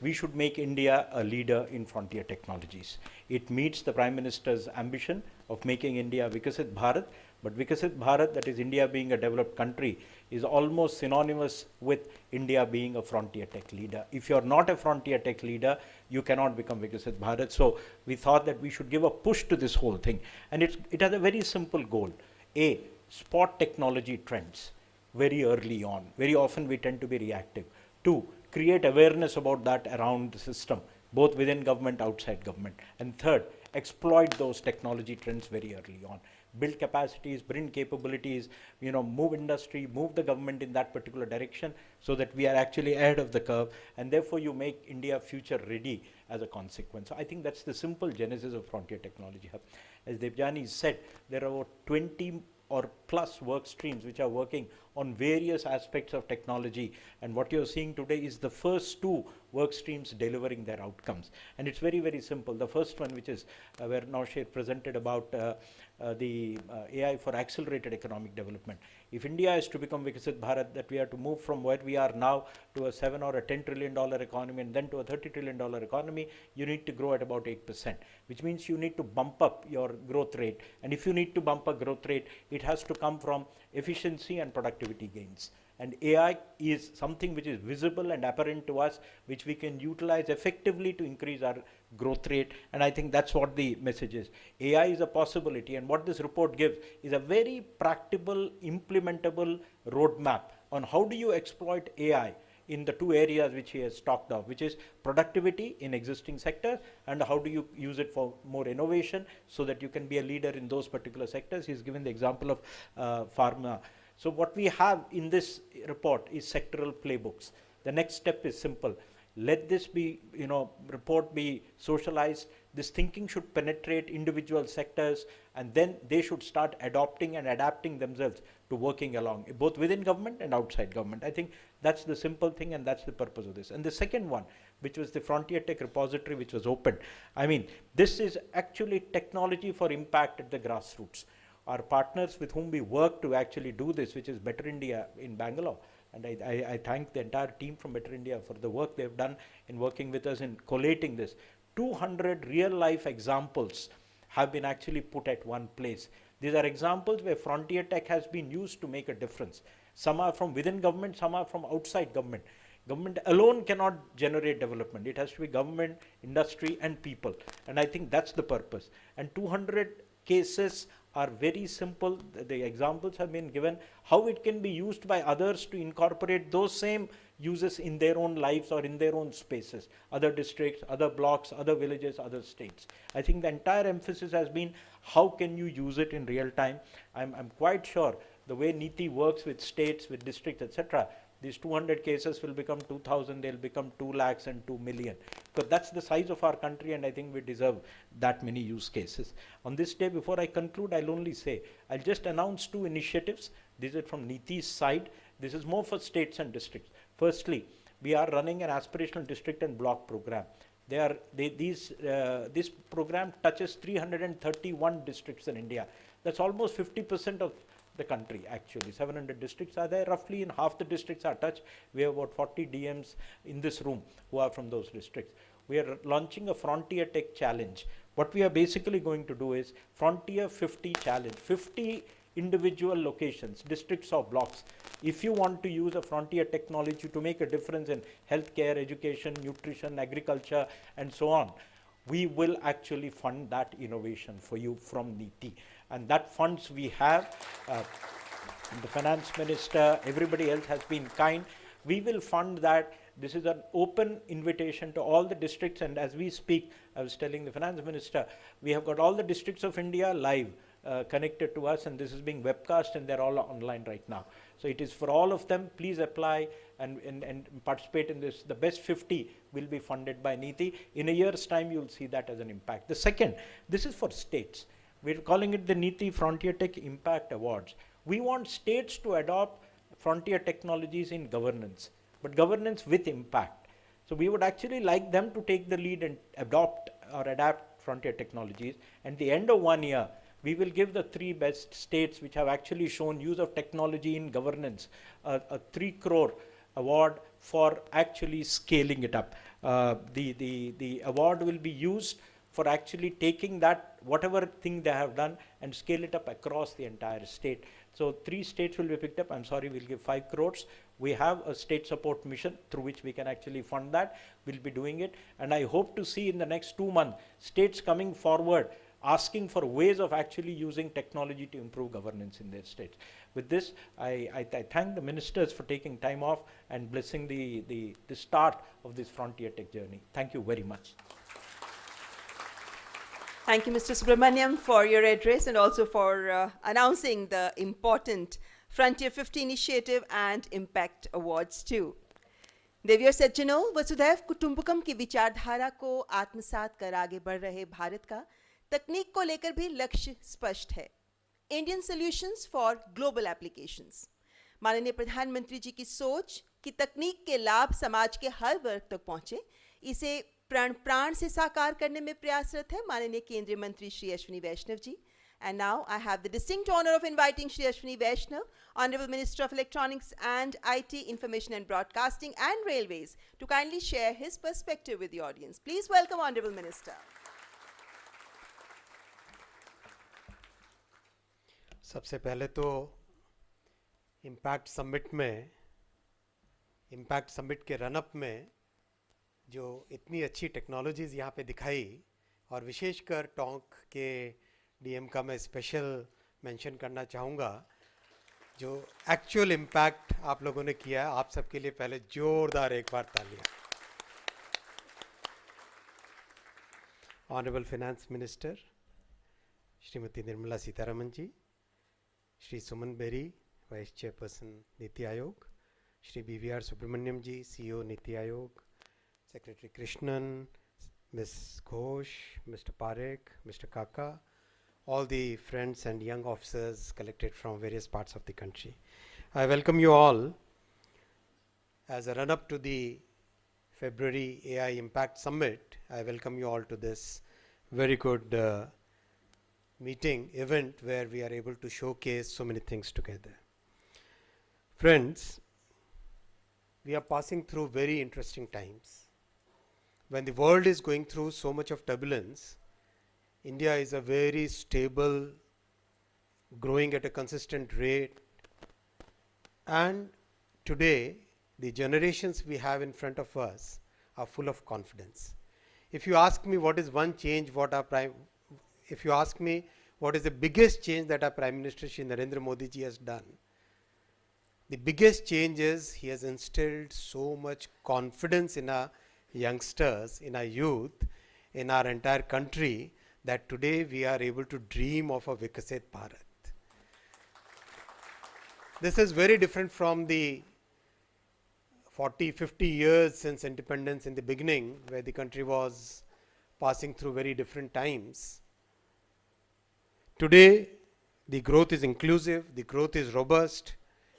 We should make India a leader in frontier technologies. It meets the Prime Minister's ambition of making India Viksit Bharat, But Viksit Bharat, that is India being a developed country, is almost synonymous with India being a frontier tech leader. If you're not a frontier tech leader, you cannot become Viksit Bharat. So we thought that we should give a push to this whole thing. And it has a very simple goal. A, spot technology trends very early on. Very often we tend to be reactive. 2, create awareness about that around the system, both within government, outside government. And 3rd, exploit those technology trends very early on. Build capacities, bring capabilities, move industry, move the government in that particular direction so that we are actually ahead of the curve, and therefore you make India future ready as a consequence. So I think that's the simple genesis of Frontier Technology Hub. As Debjani said, there are about 20 or plus work streams which are working on various aspects of technology, and what you're seeing today is the first 2 work streams delivering their outcomes. And it's very, very simple. The first one, which is where Shri presented about the AI for accelerated economic development. If India is to become Viksit Bharat, that we have to move from where we are now to a $7 or a $10 trillion economy and then to a $30 trillion economy, you need to grow at about 8%, which means you need to bump up your growth rate. And if you need to bump up growth rate, it has to come from efficiency and productivity gains. And AI is something which is visible and apparent to us, which we can utilize effectively to increase our growth rate. And I think that's what the message is. AI is a possibility, and what this report gives is a very practical, implementable roadmap on how do you exploit AI in the 2 areas which he has talked of, which is productivity in existing sectors and how do you use it for more innovation so that you can be a leader in those particular sectors. He's given the example of pharma. So what we have in this report is sectoral playbooks. The next step is simple. Let this be, report be socialized. This thinking should penetrate individual sectors, and then they should start adopting and adapting themselves to working along, both within government and outside government. I think that's the simple thing, and that's the purpose of this. And the second one, which was the Frontier Tech repository, which was opened. I mean, this is actually technology for impact at the grassroots. Our partners with whom we work to actually do this, which is Better India in Bangalore, and I thank the entire team from Better India for the work they've done in working with us in collating this. 200 real-life examples have been actually put at one place. These are examples where Frontier Tech has been used to make a difference. Some are from within government, some are from outside government. Government alone cannot generate development. It has to be government, industry, and people. And I think that's the purpose. And 200 cases are very simple. The examples have been given, how it can be used by others to incorporate those same uses in their own lives or in their own spaces, other districts, other blocks, other villages, other states. I think the entire emphasis has been, how can you use it in real time? I'm quite sure the way NITI works with states, with districts, etc., these 200 cases will become 2,000, they'll become 2 lakhs and 2 million. Because that's the size of our country, and I think we deserve that many use cases. On this day, before I conclude, I'll only say, I'll just announce 2 initiatives. This is from NITI's side. This is more for states and districts. Firstly, we are running an aspirational district and block program. This program touches 331 districts in India. That's almost 50% of the country actually. 700 districts are there, roughly in half the districts are touched. We have about 40 DMs in this room who are from those districts. We are launching a Frontier Tech Challenge. What we are basically going to do is Frontier 50 Challenge, 50 individual locations, districts or blocks. If you want to use a frontier technology to make a difference in healthcare, education, nutrition, agriculture, and so on, we will actually fund that innovation for you from NITI. And that funds we have, the finance minister, everybody else has been kind. We will fund that. This is an open invitation to all the districts, and as we speak, I was telling the finance minister, we have got all the districts of India live, connected to us, and this is being webcast and they're all online right now. So it is for all of them. Please apply and participate in this. The best 50 will be funded by NITI. In a year's time, you'll see that as an impact. The second, this is for states. We're calling it the NITI Frontier Tech Impact Awards. We want states to adopt frontier technologies in governance, but governance with impact. So we would actually like them to take the lead and adopt or adapt frontier technologies. And at the end of 1 year, we will give the 3 best states which have actually shown use of technology in governance a 3 crore award for actually scaling it up. The award will be used for actually taking that, whatever thing they have done, and scale it up across the entire state. So 3 states will be picked up. I'm sorry, we'll give 5 crores. We have a state support mission through which we can actually fund that. We'll be doing it. And I hope to see in the next 2 months, states coming forward, asking for ways of actually using technology to improve governance in their states. With this, I thank the ministers for taking time off and blessing the start of this frontier tech journey. Thank you very much. Thank you, Mr. Subrahmanyam, for your address and also for announcing the important Frontier 50 initiative and Impact Awards too. देवियों सज्जनों, वसुधैव कुटुंबकम की विचारधारा को आत्मसात कर आगे बढ़ रहे भारत का तकनीक को लेकर भी लक्ष्य स्पष्ट है। Indian solutions for global applications. माननीय प्रधानमंत्री जी की सोच कि तकनीक के लाभ समाज के हर वर्ग तक पहुंचे, इसे प्राण से साकार करने में प्रयासरत है माननीय केंद्रीय मंत्री श्री अश्विनी वैष्णव जी। And now I have the distinct honor of inviting Shri Ashwini Vaishnaw, Honorable Minister of Electronics and IT, Information and Broadcasting and Railways, to kindly share his perspective with the audience. Please welcome Honorable Minister. सबसे पहले तो impact summit के run up में जो इतनी अच्छी technologies यहाँ पे दिखाई, और विशेषकर टोंक के डीएम का मैं स्पेशल मेंशन करना चाहूँगा, जो एक्चुअल इम्पैक्ट आप लोगों ने किया है, आप सबके लिए पहले जोरदार एक बार तालियां। Honourable finance minister Shrimati Nirmala Sitharaman ji, Shri Suman Beri, vice chairperson NITI Aayog, Shri BVR Subrahmanyam ji, CEO NITI Aayog, secretary Krishnan, miss Ghosh, mister Parekh, mister Kaka, all the friends and young officers collected from various parts of the country. I welcome you all as a run-up to the February AI Impact Summit. I welcome you all to this very good event where we are able to showcase so many things together. Friends, we are passing through very interesting times. When the world is going through so much of turbulence, India is a very stable, growing at a consistent rate, and today the generations we have in front of us are full of confidence. If you ask me what is one change, if you ask me what is the biggest change that our Prime Minister Shri Narendra Modi ji has done, the biggest change is he has instilled so much confidence in our youngsters, in our youth, in our entire country, that today we are able to dream of a Viksit Bharat. This is very different from the 40, 50 years since independence in the beginning, where the country was passing through very different times. Today, the growth is inclusive, the growth is robust,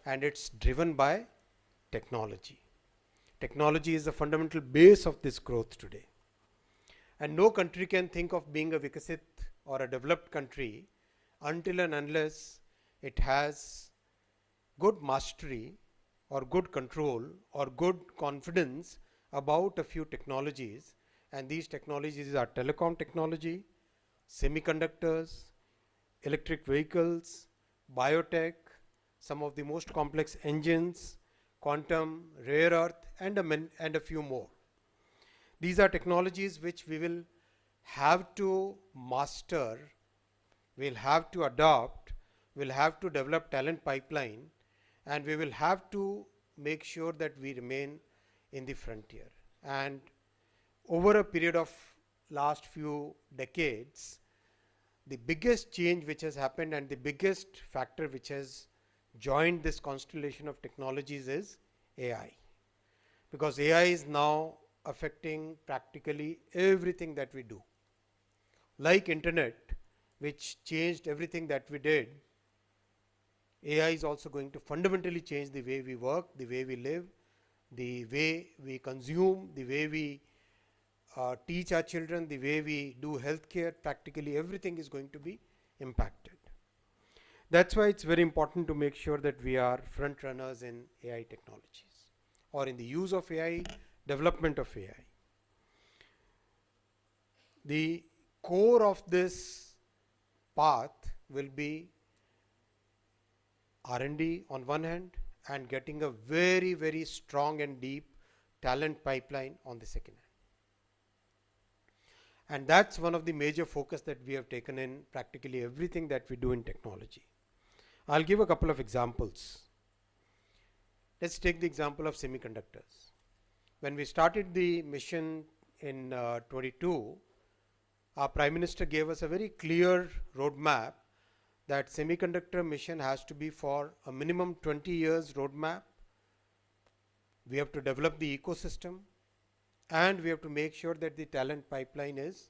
and it's driven by technology. Technology is the fundamental base of this growth today. And no country can think of being a Viksit or a developed country until and unless it has good mastery or good control or good confidence about a few technologies. And these technologies are telecom technology, semiconductors, electric vehicles, biotech, some of the most complex engines, quantum, rare earth, and a few more. These are technologies which we will have to master, we'll have to adopt, we'll have to develop talent pipeline, and we will have to make sure that we remain in the frontier. And over a period of last few decades, the biggest change which has happened and the biggest factor which has joined this constellation of technologies is AI. Because AI is now affecting practically everything that we do. Like internet, which changed everything that we did, AI is also going to fundamentally change the way we work, the way we live, the way we consume, the way we teach our children, the way we do healthcare. Practically everything is going to be impacted. That's why it's very important to make sure that we are front runners in AI technologies or in the use of AI, development of AI. The core of this path will be R&D on one hand and getting a very, very strong and deep talent pipeline on the second hand. And that's one of the major focus that we have taken in practically everything that we do in technology. I'll give a couple of examples. Let's take the example of semiconductors. When we started the mission in 22, our Prime Minister gave us a very clear roadmap that semiconductor mission has to be for a minimum 20 years roadmap. We have to develop the ecosystem and we have to make sure that the talent pipeline is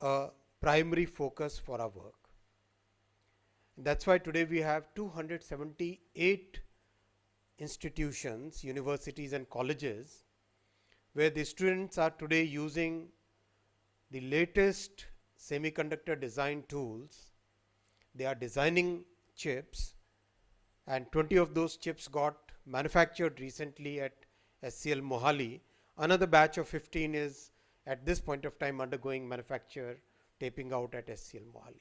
a primary focus for our work. That's why today we have 278 institutions, universities and colleges where the students are today using the latest semiconductor design tools. They are designing chips and 20 of those chips got manufactured recently at SCL Mohali. Another batch of 15 is at this point of time undergoing manufacture, taping out at SCL Mohali.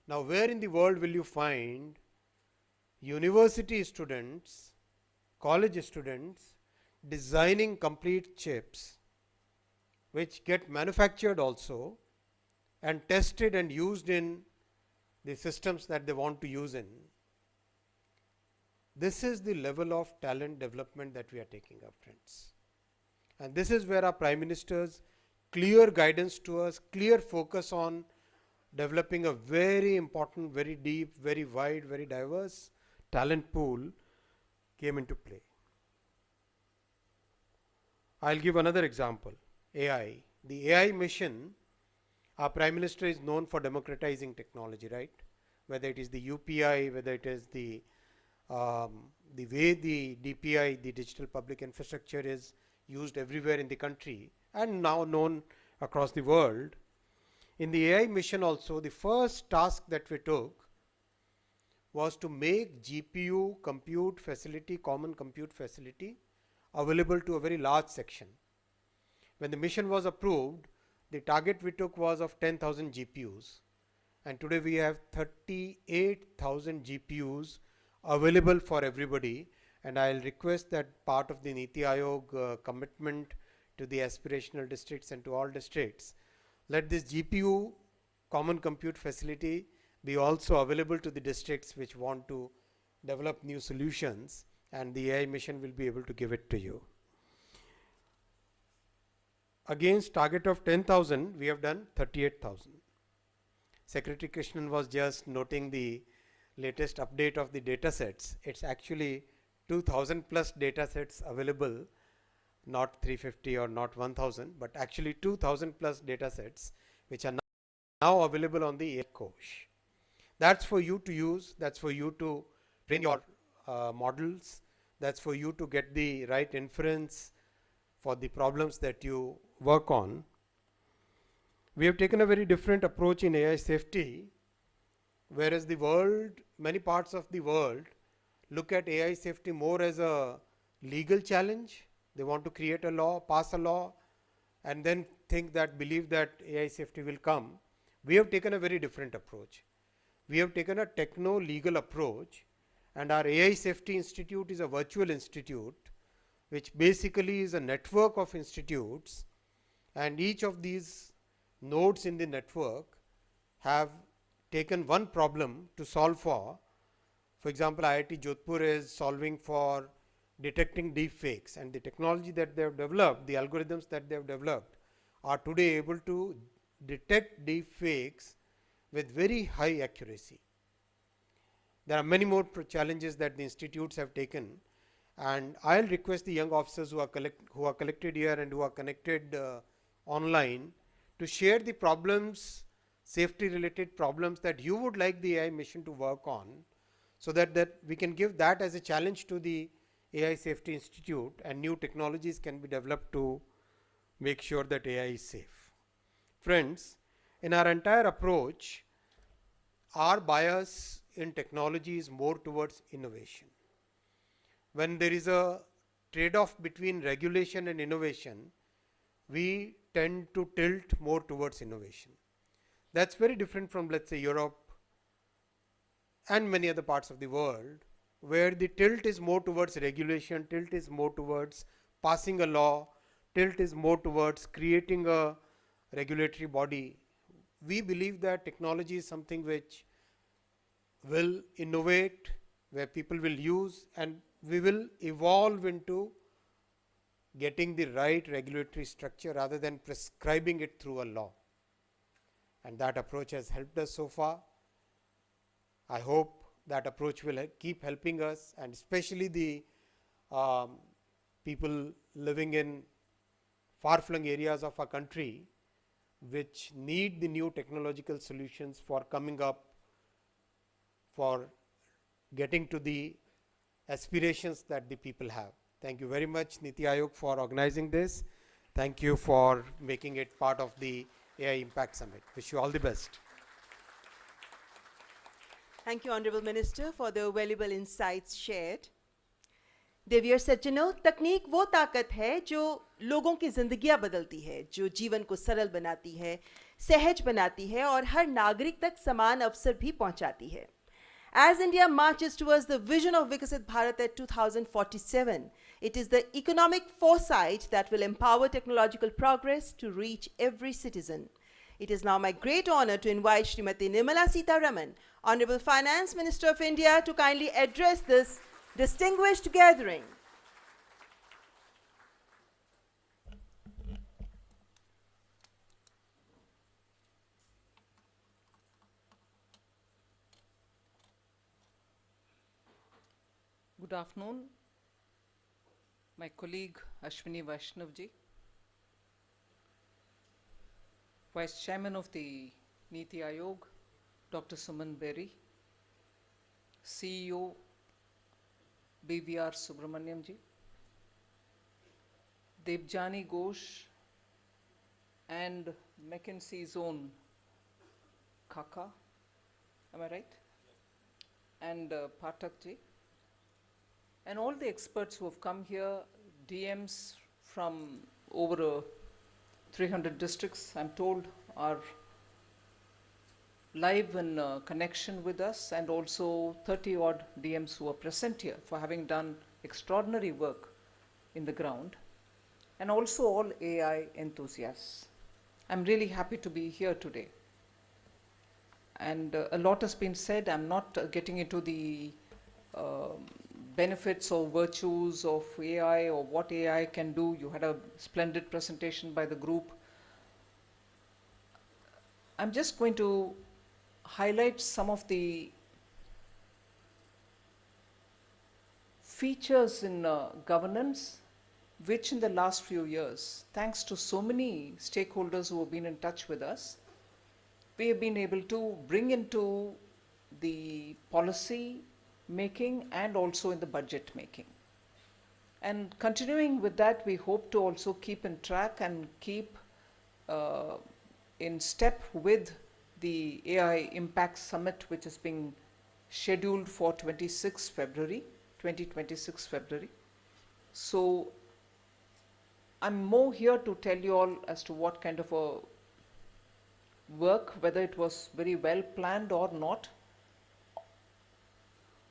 Now, where in the world will you find university students, college students designing complete chips which get manufactured also and tested and used in the systems that they want to use in? This is the level of talent development that we are taking up, friends. And this is where our Prime Minister's clear guidance to us, clear focus on developing a very important, very deep, very wide, very diverse talent pool came into play. I'll give another example, AI. The AI mission, our Prime Minister is known for democratizing technology, right? Whether it is the UPI, whether it is the way the DPI, the digital public infrastructure, is used everywhere in the country and now known across the world. In the AI mission also, the first task that we took was to make GPU compute facility, common compute facility, available to a very large section. When the mission was approved, the target we took was of 10,000 GPUs. And today we have 38,000 GPUs available for everybody. And I'll request that part of the NITI Aayog commitment to the aspirational districts and to all districts, let this GPU common compute facility be also available to the districts which want to develop new solutions, and the AI mission will be able to give it to you. Against target of 10,000, we have done 38,000. Secretary Krishnan was just noting the latest update of the data sets. It's actually 2,000 plus data sets available, not 350 or not 1,000, but actually 2,000 plus data sets which are now available on the AI Ghosh. That's for you to use, that's for you to train your models, that's for you to get the right inference for the problems that you work on. We have taken a very different approach in AI safety, whereas the world, many parts of the world, look at AI safety more as a legal challenge. They want to create a law, pass a law, and then believe that AI safety will come. We have taken a very different approach. We have taken a techno-legal approach, and our AI Safety Institute is a virtual institute, which basically is a network of institutes, and each of these nodes in the network have taken one problem to solve for. For example, IIT Jodhpur is solving for detecting deep fakes, and the technology that they have developed, the algorithms that they have developed, are today able to detect deep fakes with very high accuracy. There are many more challenges that the institutes have taken, and I'll request the young officers who are collected here and who are connected online to share the problems, safety related problems that you would like the AI mission to work on, so that we can give that as a challenge to the AI Safety Institute, and new technologies can be developed to make sure that AI is safe. Friends, in our entire approach, our bias in technology is more towards innovation. When there is a trade-off between regulation and innovation, we tend to tilt more towards innovation. That's very different from, let's say, Europe and many other parts of the world, where the tilt is more towards regulation, tilt is more towards passing a law, tilt is more towards creating a regulatory body. We believe that technology is something which will innovate, where people will use, and we will evolve into getting the right regulatory structure rather than prescribing it through a law. And that approach has helped us so far. I hope that approach will keep helping us, and especially the people living in far-flung areas of our country which need the new technological solutions for coming up, for getting to the aspirations that the people have. Thank you very much, NITI Aayog, for organizing this. Thank you for making it part of the AI Impact Summit. Wish you all the best. Thank you, Honorable Minister, for the valuable insights shared. देवियर सज्जनों, तकनीक वो ताकत है जो लोगों की जिंदगियां बदलती है, जो जीवन को सरल बनाती है, सहज बनाती है और हर नागरिक तक समान अवसर भी पहुंचाती है. As India marches towards the vision of Viksit Bharat at 2047, it is the economic foresight that will empower technological progress to reach every citizen. It is now my great honor to invite Srimati Nirmala Sitharaman, Honorable Finance Minister of India, to kindly address this distinguished gathering. Good afternoon, my colleague Ashwini Vaishnaw ji, Vice Chairman of the NITI Aayog, Dr. Suman Bery, CEO Subrahmanyam ji, Debjani Ghosh, and McKinsey's own Kaka, am I right? And Pathak ji, and all the experts who have come here, DMs from over 300 districts, I'm told, are live in connection with us, and also 30 odd DMs who are present here for having done extraordinary work in the ground, and also all AI enthusiasts. I'm really happy to be here today. And a lot has been said. I'm not getting into the benefits or virtues of AI or what AI can do. You had a splendid presentation by the group. I'm just going to highlight some of the features in governance, which in the last few years, thanks to so many stakeholders who have been in touch with us, we have been able to bring into the policy making and also in the budget making. And continuing with that, we hope to also keep in track and keep in step with the AI Impact Summit, which is being scheduled for 2026 February. So I'm more here to tell you all as to what kind of a work, whether it was very well planned or not,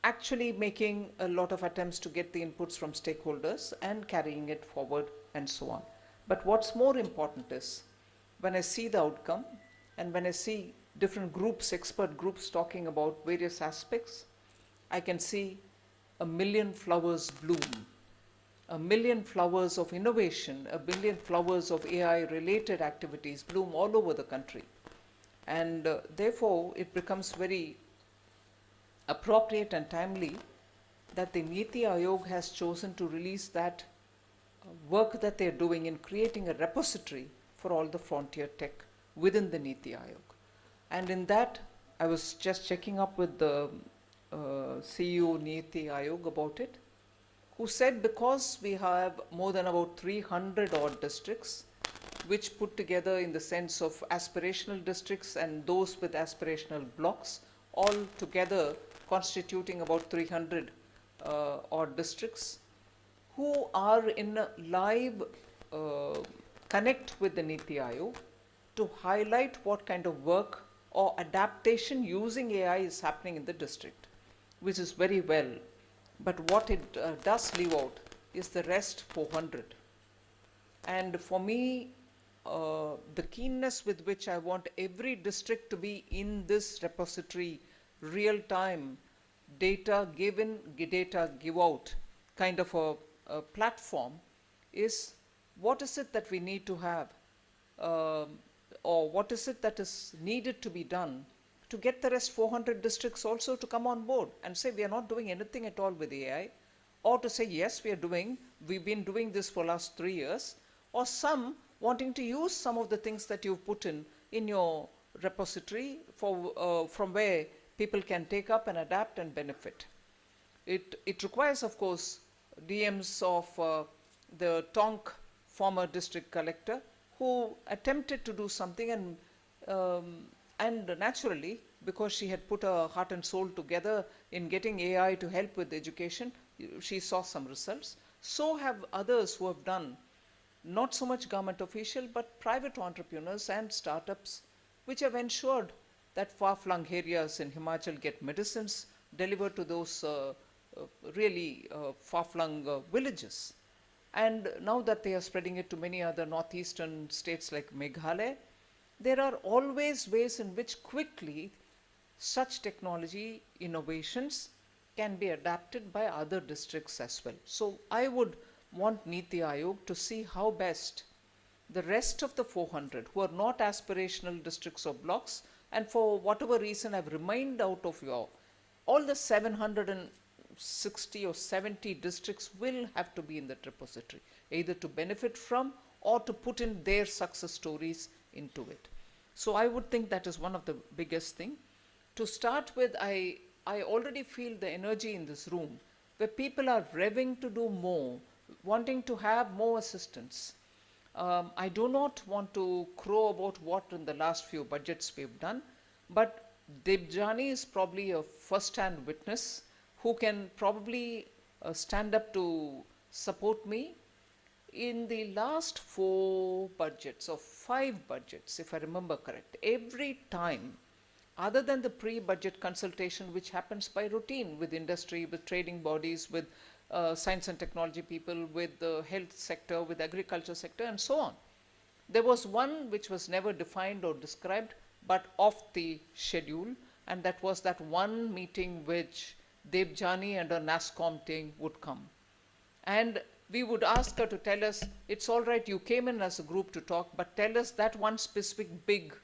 actually making a lot of attempts to get the inputs from stakeholders and carrying it forward and so on. But what's more important is when I see the outcome and when I see different groups, expert groups talking about various aspects, I can see a million flowers bloom, a million flowers of innovation, a million flowers of AI related activities bloom all over the country. And therefore it becomes very appropriate and timely that the NITI Aayog has chosen to release that work that they're doing in creating a repository for all the frontier tech within the NITI Aayog. And in that, I was just checking up with the CEO NITI Aayog about it, who said because we have more than about 300 odd districts, which put together in the sense of aspirational districts and those with aspirational blocks, all together constituting about 300 odd districts, who are in live connect with the NITI Aayog to highlight what kind of work or adaptation using AI is happening in the district, which is very well. But what it does leave out is the rest 400. And for me, the keenness with which I want every district to be in this repository, real time, data given, data give out kind of a platform is what is it that we need to have, or what is it that is needed to be done to get the rest 400 districts also to come on board and say we are not doing anything at all with AI, or to say yes, we've been doing this for last 3 years, or some wanting to use some of the things that you've put in your repository for, from where people can take up and adapt and benefit. It requires, of course, DMs of the Tonk former district collector who attempted to do something, and naturally, because she had put her heart and soul together in getting AI to help with education, she saw some results. So have others who have done, not so much government official, but private entrepreneurs and startups, which have ensured that far-flung areas in Himachal get medicines delivered to those really far-flung villages. And now that they are spreading it to many other northeastern states like Meghalaya, there are always ways in which quickly such technology innovations can be adapted by other districts as well. So I would want NITI Aayog to see how best the rest of the 400 who are not aspirational districts or blocks, and for whatever reason have remained out of all the 760 or 70 districts will have to be in that repository, either to benefit from or to put in their success stories into it. So I would think that is one of the biggest thing. To start with, I already feel the energy in this room where people are revving to do more, wanting to have more assistance. I do not want to crow about what in the last few budgets we've done, but Debjani is probably a first-hand witness who can probably stand up to support me. In the last 4 budgets or 5 budgets, if I remember correct, every time, other than the pre-budget consultation which happens by routine with industry, with trading bodies, with science and technology people, with the health sector, with agriculture sector, and so on. There was one which was never defined or described, but off the schedule, and that was that one meeting which Debjani and her NASSCOM team would come. And we would ask her to tell us, it's all right, you came in as a group to talk, but tell us that one specific big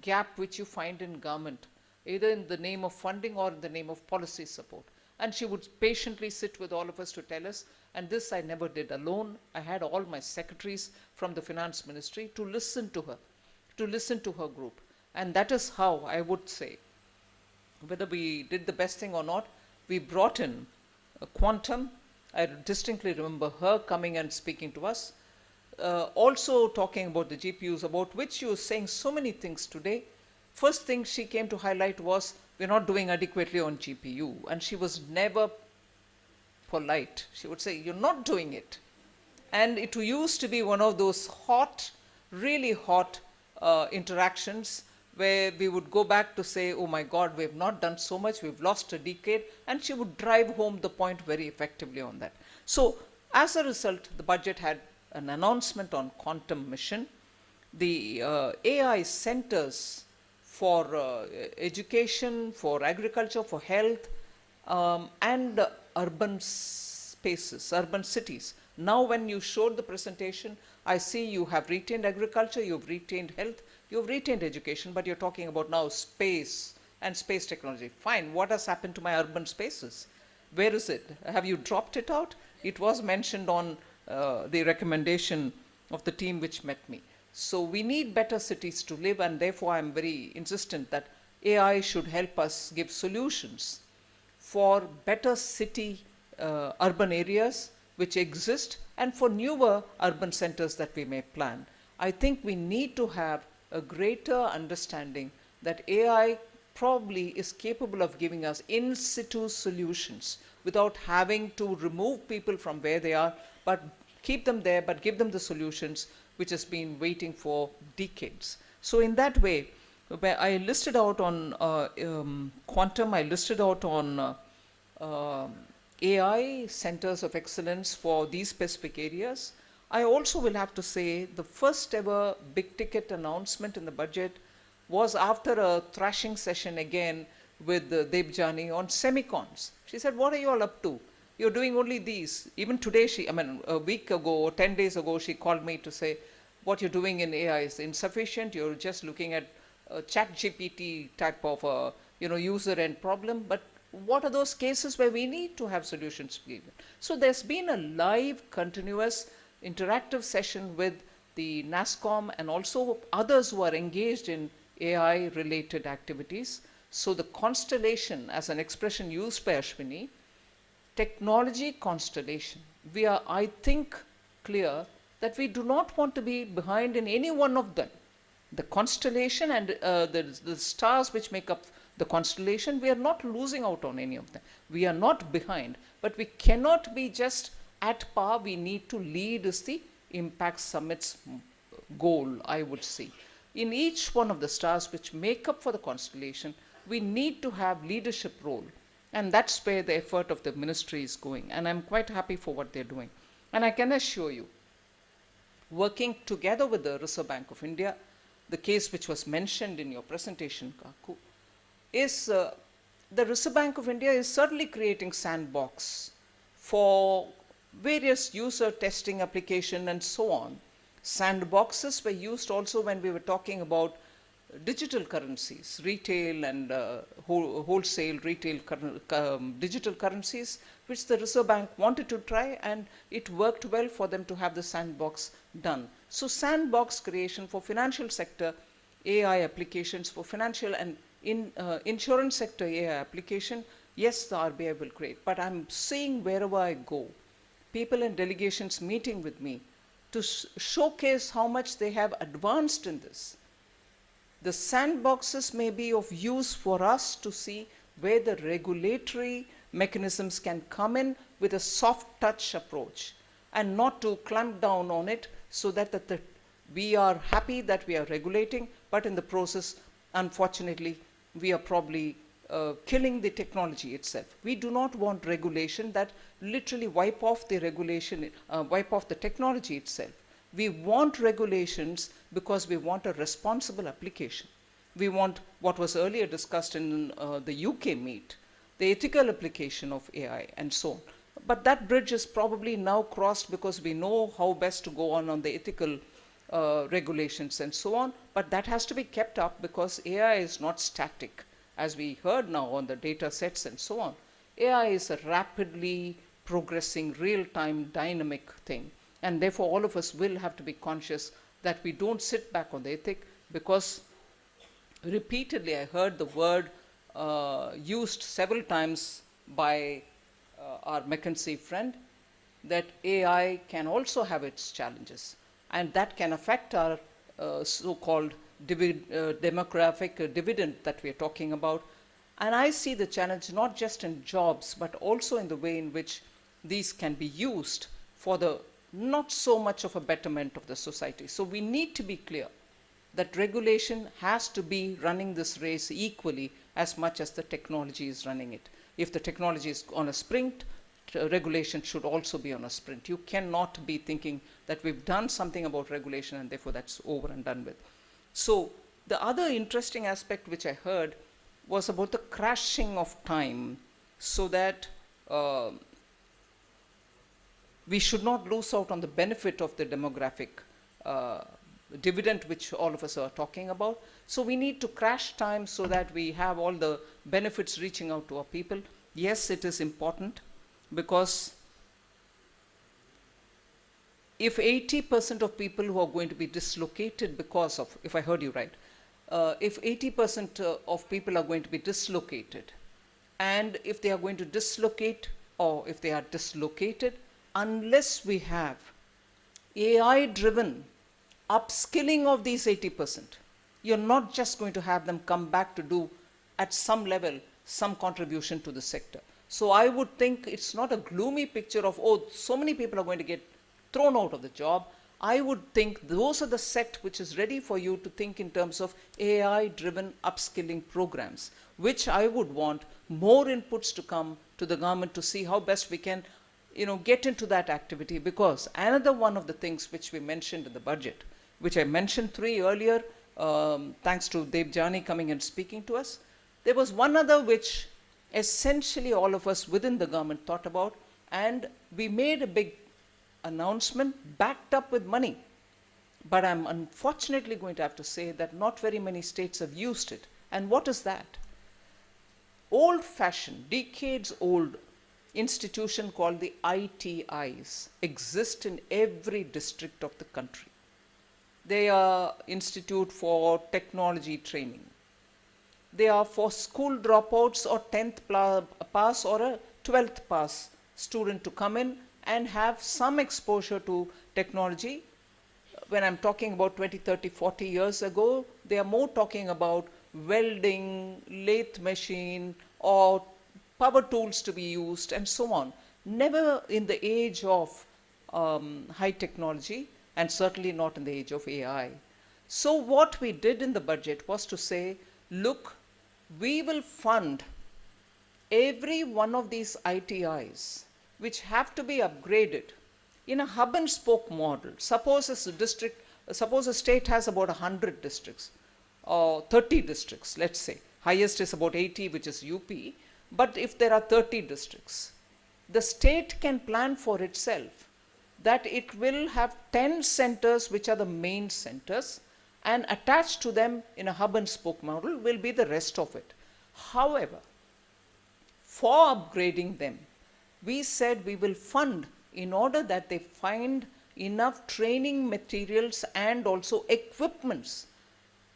gap which you find in government, either in the name of funding or in the name of policy support. And she would patiently sit with all of us to tell us, and this I never did alone. I had all my secretaries from the finance ministry to listen to her group. And that is how I would say, whether we did the best thing or not, we brought in a quantum. I distinctly remember her coming and speaking to us, also talking about the GPUs, about which she was saying so many things today. First thing she came to highlight was, we're not doing adequately on GPU. And she was never polite. She would say, you're not doing it. And it used to be one of those hot, really hot interactions where we would go back to say, oh my God, we have not done so much, we've lost a decade, and she would drive home the point very effectively on that. So as a result, the budget had an announcement on quantum mission. The AI centers for education, for agriculture, for health, and urban spaces, urban cities. Now when you showed the presentation, I see you have retained agriculture, you've retained health, you've retained education, but you're talking about now space and space technology. Fine, what has happened to my urban spaces? Where is it? Have you dropped it out? It was mentioned on the recommendation of the team which met me. So we need better cities to live, and therefore I'm very insistent that AI should help us give solutions for better city urban areas which exist, and for newer urban centers that we may plan. I think we need to have a greater understanding that AI probably is capable of giving us in situ solutions without having to remove people from where they are, but keep them there, but give them the solutions which has been waiting for decades. So in that way, where I listed out on quantum, I listed out on AI centers of excellence for these specific areas. I also will have to say the first ever big ticket announcement in the budget was after a thrashing session again with Debjani on semicons. She said, what are you all up to? You're doing only these. Even today, a week ago or 10 days ago, she called me to say, what you're doing in AI is insufficient. You're just looking at chat GPT type of user end problem. But what are those cases where we need to have solutions given? So there's been a live, continuous, interactive session with the NASSCOM and also others who are engaged in AI-related activities. So the constellation, as an expression used by Ashwini, technology constellation, we are, I think, clear that we do not want to be behind in any one of them. The constellation and the stars which make up the constellation, we are not losing out on any of them. We are not behind, but we cannot be just at par. We need to lead is the Impact Summit's goal, I would say. In each one of the stars which make up for the constellation, we need to have leadership role. And that's where the effort of the ministry is going. And I'm quite happy for what they're doing. And I can assure you, working together with the Reserve Bank of India, the case which was mentioned in your presentation, Kaku, is the Reserve Bank of India is certainly creating sandbox for various user testing application and so on. Sandboxes were used also when we were talking about digital currencies, retail and wholesale retail digital currencies, which the Reserve Bank wanted to try, and it worked well for them to have the sandbox done. So sandbox creation for financial sector AI applications, for financial and insurance sector AI application, yes, the RBI will create. But I'm seeing wherever I go, people and delegations meeting with me to showcase how much they have advanced in this. The sandboxes may be of use for us to see where the regulatory mechanisms can come in with a soft touch approach and not to clamp down on it, so that we are happy that we are regulating, but in the process, unfortunately, we are probably killing the technology itself. We do not want regulation that literally wipe off the regulation, wipe off the technology itself. We want regulations because we want a responsible application. We want what was earlier discussed in the UK meet, the ethical application of AI and so on. But that bridge is probably now crossed because we know how best to go on the ethical regulations and so on. But that has to be kept up because AI is not static. As we heard now on the data sets and so on, AI is a rapidly progressing, real-time, dynamic thing. And therefore, all of us will have to be conscious that we don't sit back on the ethic, because repeatedly I heard the word used several times by our McKinsey friend, that AI can also have its challenges, and that can affect our so-called demographic dividend that we are talking about. And I see the challenge not just in jobs, but also in the way in which these can be used for the not so much of a betterment of the society. So we need to be clear that regulation has to be running this race equally as much as the technology is running it. If the technology is on a sprint, regulation should also be on a sprint. You cannot be thinking that we've done something about regulation and therefore that's over and done with. So the other interesting aspect which I heard was about the crashing of time, so that we should not lose out on the benefit of the demographic dividend which all of us are talking about. So we need to crash time so that we have all the benefits reaching out to our people. Yes, it is important, because if 80% of people who are going to be dislocated because of, if I heard you right, if 80% of people are going to be dislocated, and if they are going to dislocate, or if they are dislocated, unless we have AI-driven upskilling of these 80%, you're not just going to have them come back to do, at some level, some contribution to the sector. So I would think it's not a gloomy picture of, oh, so many people are going to get thrown out of the job. I would think those are the set which is ready for you to think in terms of AI-driven upskilling programs, which I would want more inputs to come to the government to see how best we can, get into that activity. Because another one of the things which we mentioned in the budget, which I mentioned 3 earlier, thanks to Debjani coming and speaking to us, there was one other which essentially all of us within the government thought about, and we made a big announcement backed up with money. But I'm unfortunately going to have to say that not very many states have used it. And what is that? Old-fashioned, decades-old institution called the ITIs exist in every district of the country. They are Institute for Technology Training. They are for school dropouts or 10th pass or a 12th pass student to come in and have some exposure to technology. When I'm talking about 20, 30, 40 years ago, they are more talking about welding, lathe machine, or power tools to be used, and so on. Never in the age of high technology, and certainly not in the age of AI. So what we did in the budget was to say, look, we will fund every one of these ITIs which have to be upgraded in a hub and spoke model. Suppose a state has about 100 districts, or 30 districts, let's say. Highest is about 80, which is UP. But if there are 30 districts, the state can plan for itself that it will have 10 centers, which are the main centers, and attached to them in a hub and spoke model will be the rest of it. However, for upgrading them, we said we will fund in order that they find enough training materials and also equipments,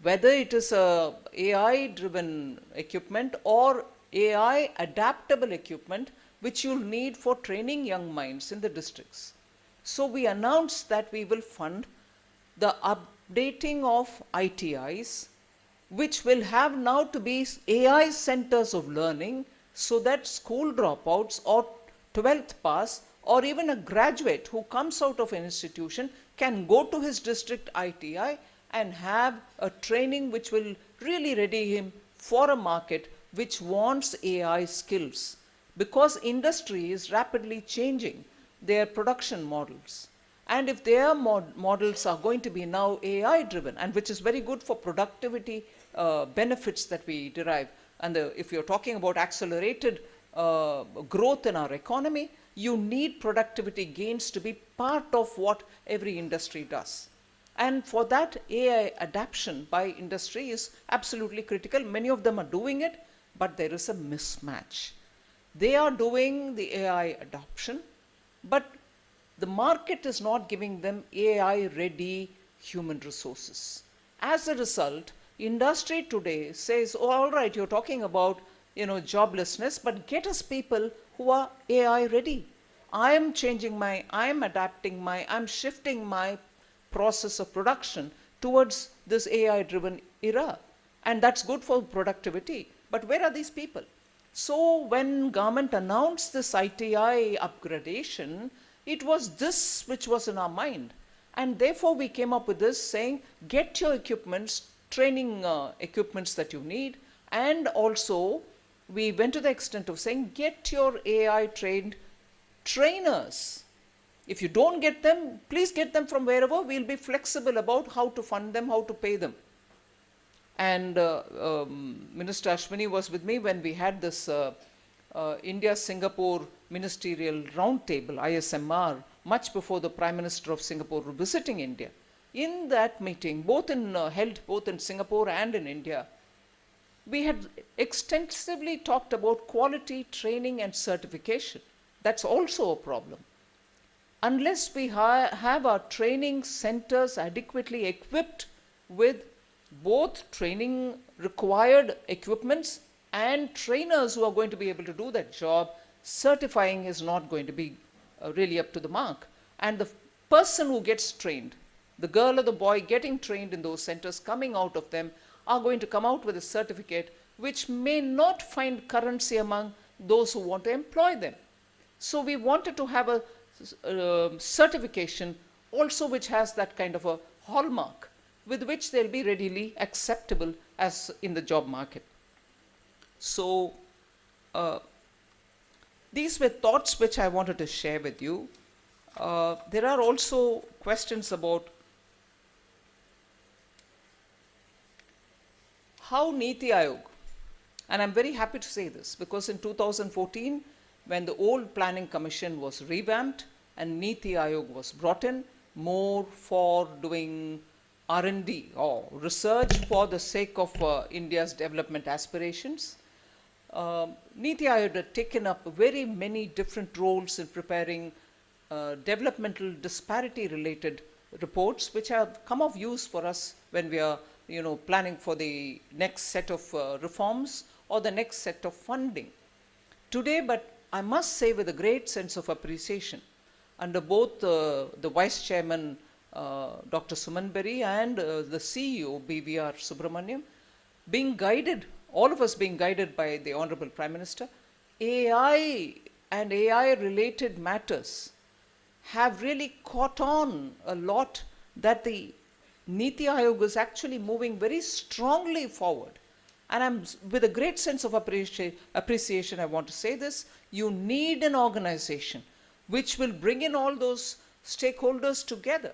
whether it is a AI-driven equipment or AI adaptable equipment, which you'll need for training young minds in the districts. So we announced that we will fund the updating of ITIs, which will have now to be AI centers of learning, so that school dropouts or 12th pass or even a graduate who comes out of an institution can go to his district ITI and have a training which will really ready him for a market which wants AI skills. Because industry is rapidly changing their production models. And if their models are going to be now AI driven, and which is very good for productivity benefits that we derive, and if you're talking about accelerated growth in our economy, you need productivity gains to be part of what every industry does. And for that, AI adaptation by industry is absolutely critical. Many of them are doing it, but there is a mismatch. They are doing the AI adoption, but the market is not giving them AI-ready human resources. As a result, industry today says, oh, all right, you're talking about joblessness, but get us people who are AI ready. I'm adapting I'm shifting my process of production towards this AI-driven era. And that's good for productivity. But where are these people? So when government announced this ITI upgradation, it was this which was in our mind. And therefore we came up with this saying, get your equipments, training equipments that you need, and also we went to the extent of saying, get your AI trained trainers. If you don't get them, please get them from wherever. We'll be flexible about how to fund them, how to pay them. And Minister Ashwini was with me when we had this India-Singapore Ministerial Roundtable, ISMR, much before the Prime Minister of Singapore visiting India. In that meeting, held both in Singapore and in India, we had extensively talked about quality training and certification. That's also a problem. Unless we have our training centers adequately equipped with both training required equipments and trainers who are going to be able to do that job, certifying is not going to be really up to the mark. And the person who gets trained, the girl or the boy getting trained in those centers, coming out of them, are going to come out with a certificate which may not find currency among those who want to employ them. So we wanted to have a certification also which has that kind of a hallmark with which they'll be readily acceptable as in the job market. So these were thoughts which I wanted to share with you. There are also questions about how NITI Aayog, and I'm very happy to say this because in 2014, when the old Planning Commission was revamped and NITI Aayog was brought in more for doing R&D or research for the sake of India's development aspirations, NITI Aayog had taken up very many different roles in preparing developmental disparity related reports which have come of use for us when we are planning for the next set of reforms or the next set of funding. Today, but I must say with a great sense of appreciation, under both the Vice Chairman Dr. Suman Bery and the CEO BVR Subrahmanyam, being guided, all of us being guided by the Honorable Prime Minister, AI and AI related matters have really caught on a lot, that the NITI Aayog is actually moving very strongly forward. And I'm, with a great sense of appreciation, I want to say this: you need an organization which will bring in all those stakeholders together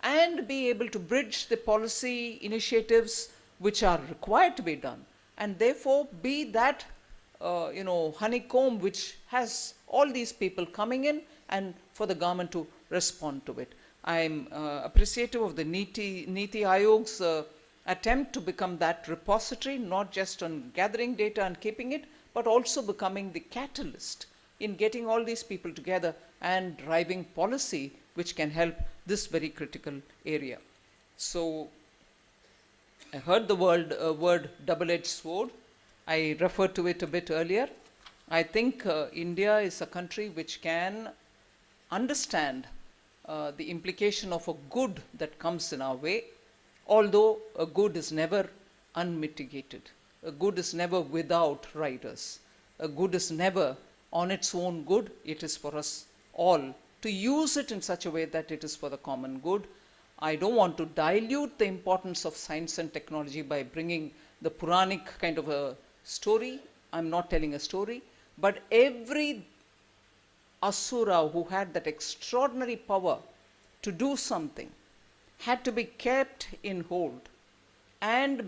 and be able to bridge the policy initiatives which are required to be done, and therefore be that honeycomb which has all these people coming in and for the government to respond to it. I'm appreciative of the NITI Aayog's attempt to become that repository, not just on gathering data and keeping it, but also becoming the catalyst in getting all these people together and driving policy which can help this very critical area. So I heard the word double-edged sword. I referred to it a bit earlier. I think India is a country which can understand the implication of a good that comes in our way, although a good is never unmitigated. A good is never without riders. A good is never on its own good. It is for us all to use it in such a way that it is for the common good. I don't want to dilute the importance of science and technology by bringing the Puranic kind of a story. I'm not telling a story, but every Asura who had that extraordinary power to do something had to be kept in hold and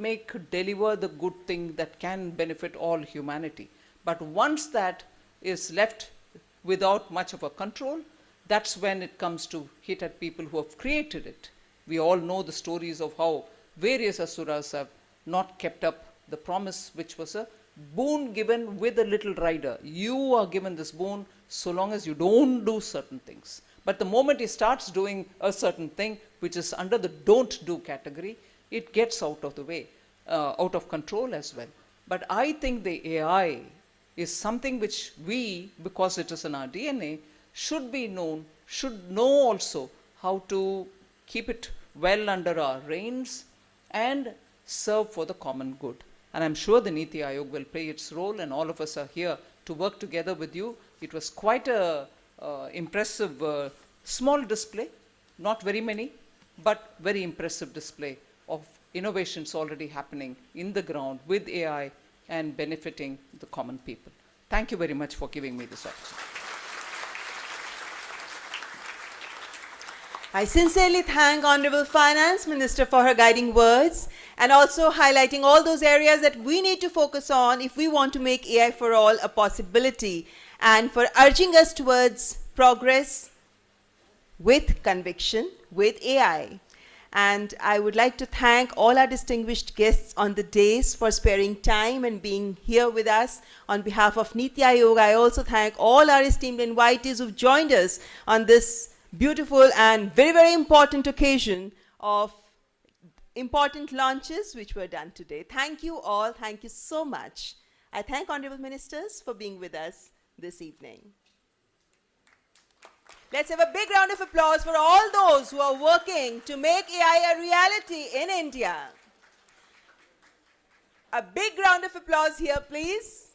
deliver the good thing that can benefit all humanity. But once that is left without much of a control, that's when it comes to hit at people who have created it. We all know the stories of how various Asuras have not kept up the promise, which was a boon given with a little rider. You are given this boon so long as you don't do certain things. But the moment he starts doing a certain thing, which is under the don't do category, it gets out of the way, out of control as well. But I think the AI is something which we, because it is in our DNA, should be known, should know also how to keep it well under our reins and serve for the common good. And I'm sure the NITI Aayog will play its role, and all of us are here to work together with you. It was quite a impressive small display, not very many, but very impressive display of innovations already happening in the ground with AI and benefiting the common people. Thank you very much for giving me this opportunity. I sincerely thank Honorable Finance Minister for her guiding words and also highlighting all those areas that we need to focus on if we want to make AI for all a possibility, and for urging us towards progress with conviction with AI. And I would like to thank all our distinguished guests on the days for sparing time and being here with us. On behalf of NITI Aayog, I also thank all our esteemed invitees who've joined us on this beautiful and very, very important occasion of important launches which were done today. Thank you all. Thank you so much. I thank Honorable Ministers for being with us this evening. Let's have a big round of applause for all those who are working to make AI a reality in India. A big round of applause here, please.